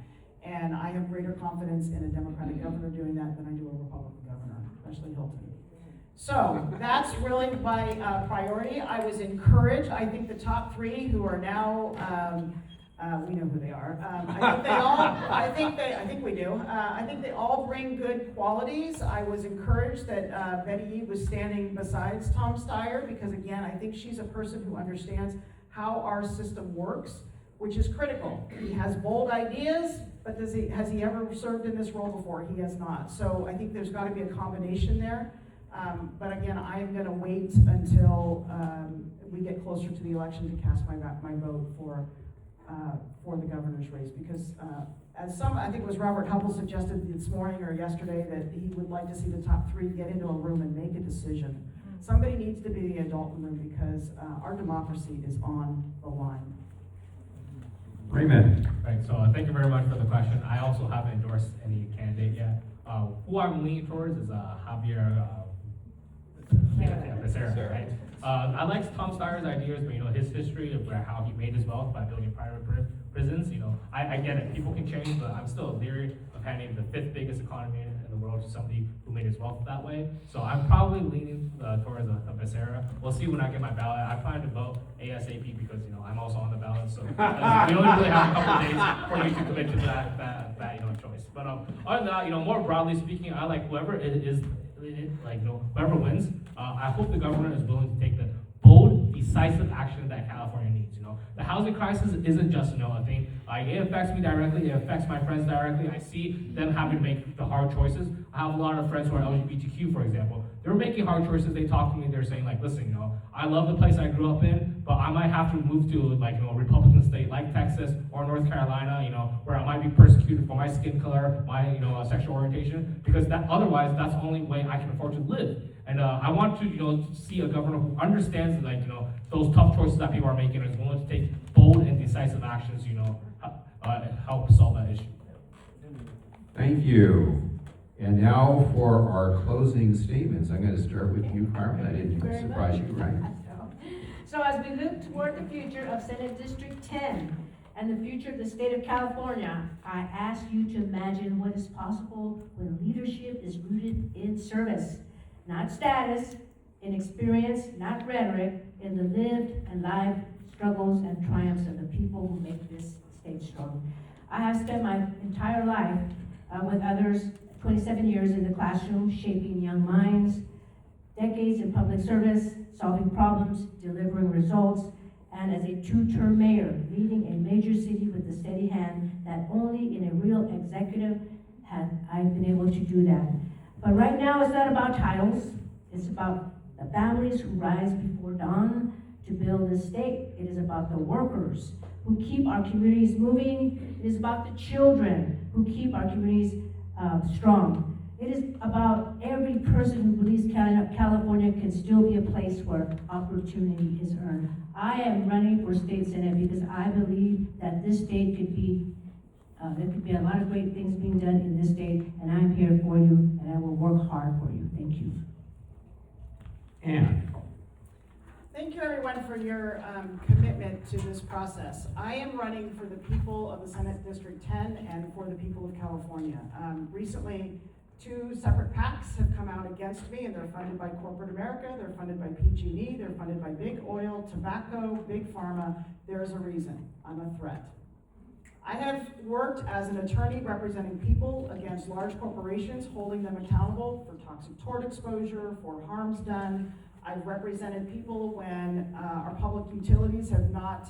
And I have greater confidence in a Democratic governor doing that than I do a Republican governor, especially Hilton. So that's really my priority. I was encouraged. I think the top 3 who are now, we know who they are. I think we do. I think they all bring good qualities. I was encouraged that Betty Yee was standing besides Tom Steyer, because again, I think she's a person who understands how our system works, which is critical. He has bold ideas, but has he ever served in this role before? He has not. So I think there's got to be a combination there. But again, I'm going to wait until we get closer to the election to cast my vote for for the governor's race, because as some, I think it was Robert Hubble suggested this morning or yesterday, that he would like to see the top three get into a room and make a decision. Somebody needs to be the adult in the room, because our democracy is on the line. Raymond. Right, so thank you very much for the question. I also haven't endorsed any candidate yet. Who I'm leaning towards is Javier Becerra, right? I like Tom Steyer's ideas, but his history of how he made his wealth by building private prisons. I get it. People can change, but I'm still leery of handing the 5th biggest economy in the world to somebody who made his wealth that way. So I'm probably leaning towards a Becerra. We'll see when I get my ballot. I plan to vote ASAP because I'm also on the ballot. So we only really have a couple of days for you to commit to that choice. But other than that, more broadly speaking, I like whoever it is. Whoever wins, I hope the government is willing to take the bold, decisive action that California needs. The housing crisis isn't just a thing. It affects me directly. It affects my friends directly. I see them having to make the hard choices. I have a lot of friends who are LGBTQ, for example. They're making hard choices. They talk to me. They're saying listen, I love the place I grew up in, but I might have to move to a Republican state like Texas or North Carolina, where I might be persecuted for my skin color, my sexual orientation, because otherwise that's the only way I can afford to live. And I want to see a governor who understands those tough choices that people are making and is willing to take bold and decisive actions, help solve that issue. Thank you. And now for our closing statements. I'm going to start with you, Carmen. I didn't surprise you, right? So as we look toward the future of Senate District 10 and the future of the state of California, I ask you to imagine what is possible when leadership is rooted in service, not status, in experience, not rhetoric, in the lived and live struggles and triumphs of the people who make this state strong. I have spent my entire life with others, 27 years in the classroom, shaping young minds, decades in public service, solving problems, delivering results, and as a 2-term mayor, leading a major city with a steady hand that only in a real executive have I been able to do that. But right now, it's not about titles. It's about the families who rise before dawn to build this state. It is about the workers who keep our communities moving. It is about the children who keep our communities strong. It is about every person who believes California can still be a place where opportunity is earned. I am running for state senate because I believe that this state could be, there could be a lot of great things being done in this state, and I'm here for you, and I will work hard for you. Thank you. Ann. Thank you, everyone, for your commitment to this process. I am running for the people of the Senate District 10 and for the people of California. Recently, 2 separate PACs have come out against me, and they're funded by corporate America, they're funded by PG&E, they're funded by big oil, tobacco, big pharma. There's a reason. I'm a threat. I have worked as an attorney representing people against large corporations, holding them accountable for toxic tort exposure, for harms done. I've represented people when our public utilities have not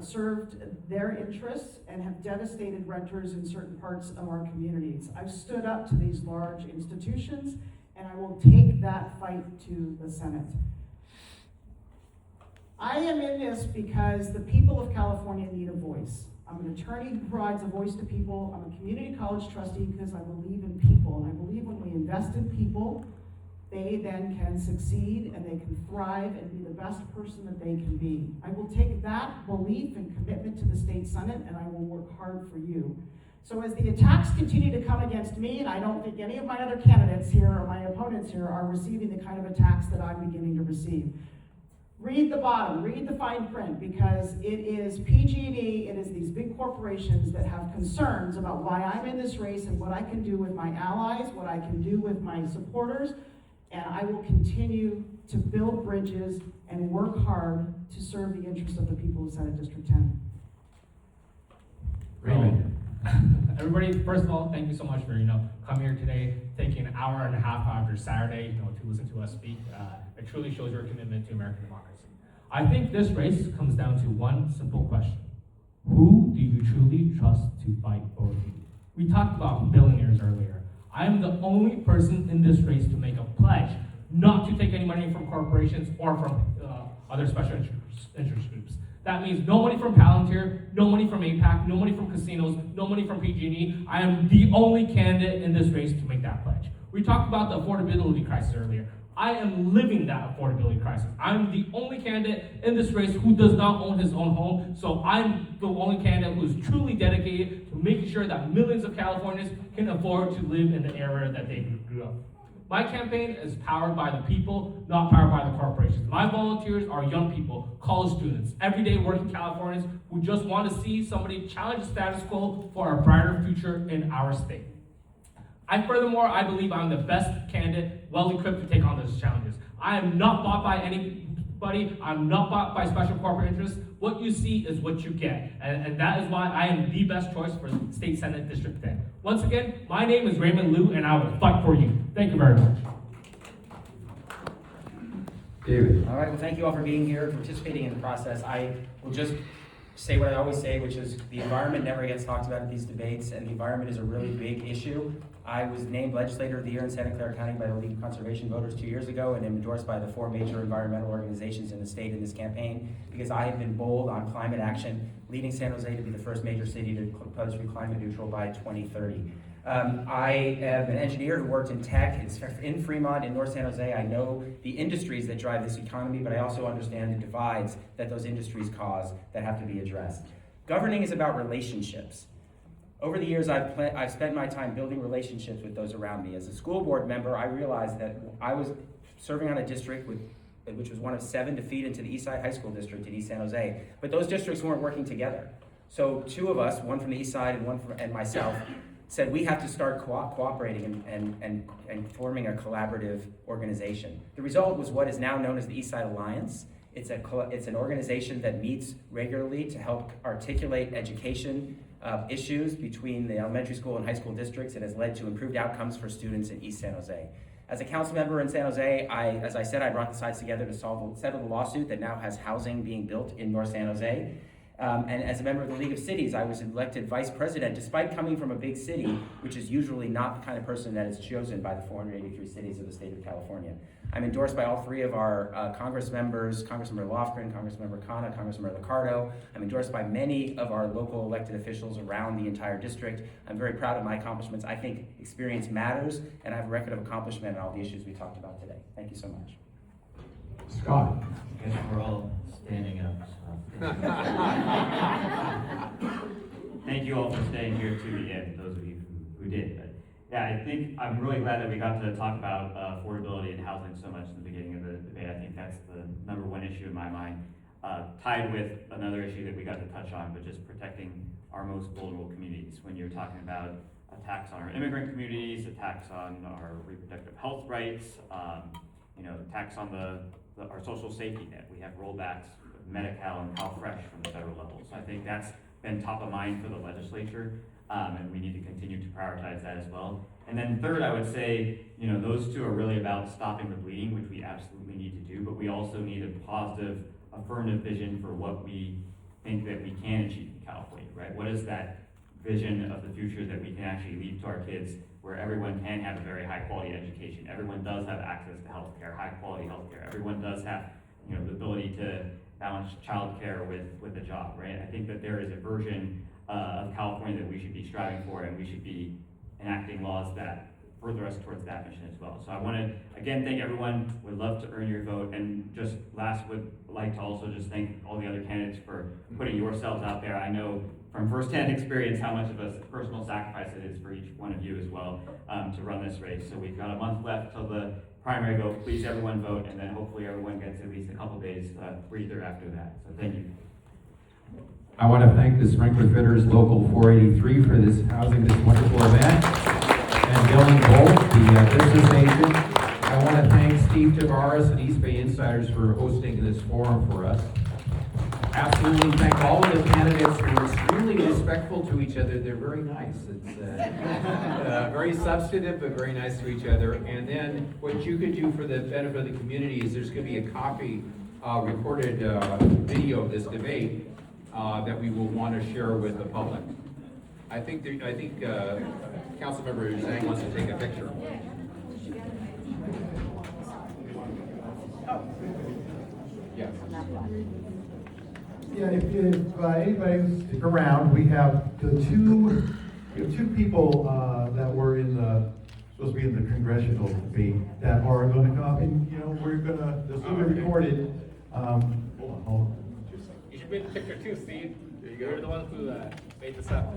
served their interests and have devastated renters in certain parts of our communities. I've stood up to these large institutions, and I will take that fight to the Senate. I am in this because the people of California need a voice. I'm an attorney who provides a voice to people. I'm a community college trustee because I believe in people, and I believe when we invest in people, they then can succeed and they can thrive and be the best person that they can be. I will take that belief and commitment to the state senate, and I will work hard for you. So as the attacks continue to come against me, and I don't think any of my other candidates here or my opponents here are receiving the kind of attacks that I'm beginning to receive, read the bottom, read the fine print, because it is PG&E, it is these big corporations that have concerns about why I'm in this race and what I can do with my allies, what I can do with my supporters. And I will continue to build bridges and work hard to serve the interests of the people of Senate District 10. Raymond. Everybody, first of all, thank you so much for coming here today, taking an hour and a half out of your Saturday to listen to us speak. It truly shows your commitment to American democracy. I think this race comes down to one simple question: who do you truly trust to fight for you? We talked about billionaires earlier. I am the only person in this race to make a pledge not to take any money from corporations or from other special interest groups. That means no money from Palantir, no money from APAC, no money from casinos, no money from PG&E. I am the only candidate in this race to make that pledge. We talked about the affordability crisis earlier. I am living that affordability crisis. I'm the only candidate in this race who does not own his own home, so I'm the only candidate who is truly dedicated to making sure that millions of Californians can afford to live in the era that they grew up. My campaign is powered by the people, not powered by the corporations. My volunteers are young people, college students, everyday working Californians who just want to see somebody challenge the status quo for a brighter future in our state. Furthermore, I believe I'm the best candidate, well-equipped to take on those challenges. I am not bought by anybody. I'm not bought by special corporate interests. What you see is what you get. And that is why I am the best choice for State Senate District 10. Once again, my name is Raymond Liu, and I will fight for you. Thank you very much. David. All right, well, thank you all for being here, participating in the process. I will just say what I always say, which is the environment never gets talked about at these debates, and the environment is a really big issue. I was named Legislator of the Year in Santa Clara County by the League of Conservation Voters 2 years ago, and am endorsed by the 4 major environmental organizations in the state in this campaign, because I have been bold on climate action, leading San Jose to be the first major city to pledge to be climate neutral by 2030. I am an engineer who worked in tech in Fremont, in North San Jose. I know the industries that drive this economy, but I also understand the divides that those industries cause that have to be addressed. Governing is about relationships. Over the years, I've spent my time building relationships with those around me. As a school board member, I realized that I was serving on a district which was one of 7 to feed into the Eastside High School District in East San Jose, but those districts weren't working together. So 2 of us, one from the East Side and myself, said we have to start cooperating and forming a collaborative organization. The result was what is now known as the East Side Alliance. It's an organization that meets regularly to help articulate education issues between the elementary school and high school districts, and has led to improved outcomes for students in East San Jose. As a council member in San Jose, as I said, I brought the sides together to settle the lawsuit that now has housing being built in North San Jose. And as a member of the League of Cities, I was elected vice president, despite coming from a big city, which is usually not the kind of person that is chosen by the 483 cities of the state of California. I'm endorsed by all 3 of our Congress members, Councilmember Lofgren, Councilmember Khanna, Councilmember Liccardo. I'm endorsed by many of our local elected officials around the entire district. I'm very proud of my accomplishments. I think experience matters, and I have a record of accomplishment on all the issues we talked about today. Thank you so much. Scott. I guess we're all standing up. Thank you all for staying here to the end, those of you who did. But yeah, I think I'm really glad that we got to talk about affordability and housing so much in the beginning of the debate. I think that's the #1 issue in my mind, tied with another issue that we got to touch on, but just protecting our most vulnerable communities. When you're talking about attacks on our immigrant communities, attacks on our reproductive health rights, attacks on our social safety net. We have rollbacks of Medi-Cal and CalFresh from the federal level. So I think that's been top of mind for the legislature, and we need to continue to prioritize that as well. And then third, I would say, those 2 are really about stopping the bleeding, which we absolutely need to do, but we also need a positive, affirmative vision for what we think that we can achieve in California, right? What is that vision of the future that we can actually leave to our kids, where everyone can have a very high quality education, everyone does have access to healthcare, high quality healthcare, everyone does have the ability to balance childcare with a job, right? I think that there is a version of California that we should be striving for, and we should be enacting laws that further us towards that mission as well. So I want to again thank everyone. Would love to earn your vote, and just last would like to also just thank all the other candidates for putting yourselves out there. I know from firsthand experience how much of a personal sacrifice it is for each one of you as well to run this race. So we've got a month left till the primary vote. Please everyone vote, and then hopefully everyone gets at least a couple days breather after that. So thank you. I want to thank the Sprinkler Fitters Local 483 for housing this wonderful event, and Dylan Bolt, the business agent. I want to thank Steve Tavares and East Bay Insiders for hosting this forum for us. Absolutely thank all of the candidates who are extremely respectful to each other. They're very nice. It's very substantive, but very nice to each other. And then what you could do for the benefit of the community is there's going to be a copy, recorded video of this debate that we will want to share with the public. I think Councilmember Zhang wants to take a picture. Yeah. Yeah, if anybody stick around, we have two people that were supposed to be in the congressional debate that are going to come up, and this will be recorded. Hold on. You should be in the picture too, Steve. You're the one who made this up.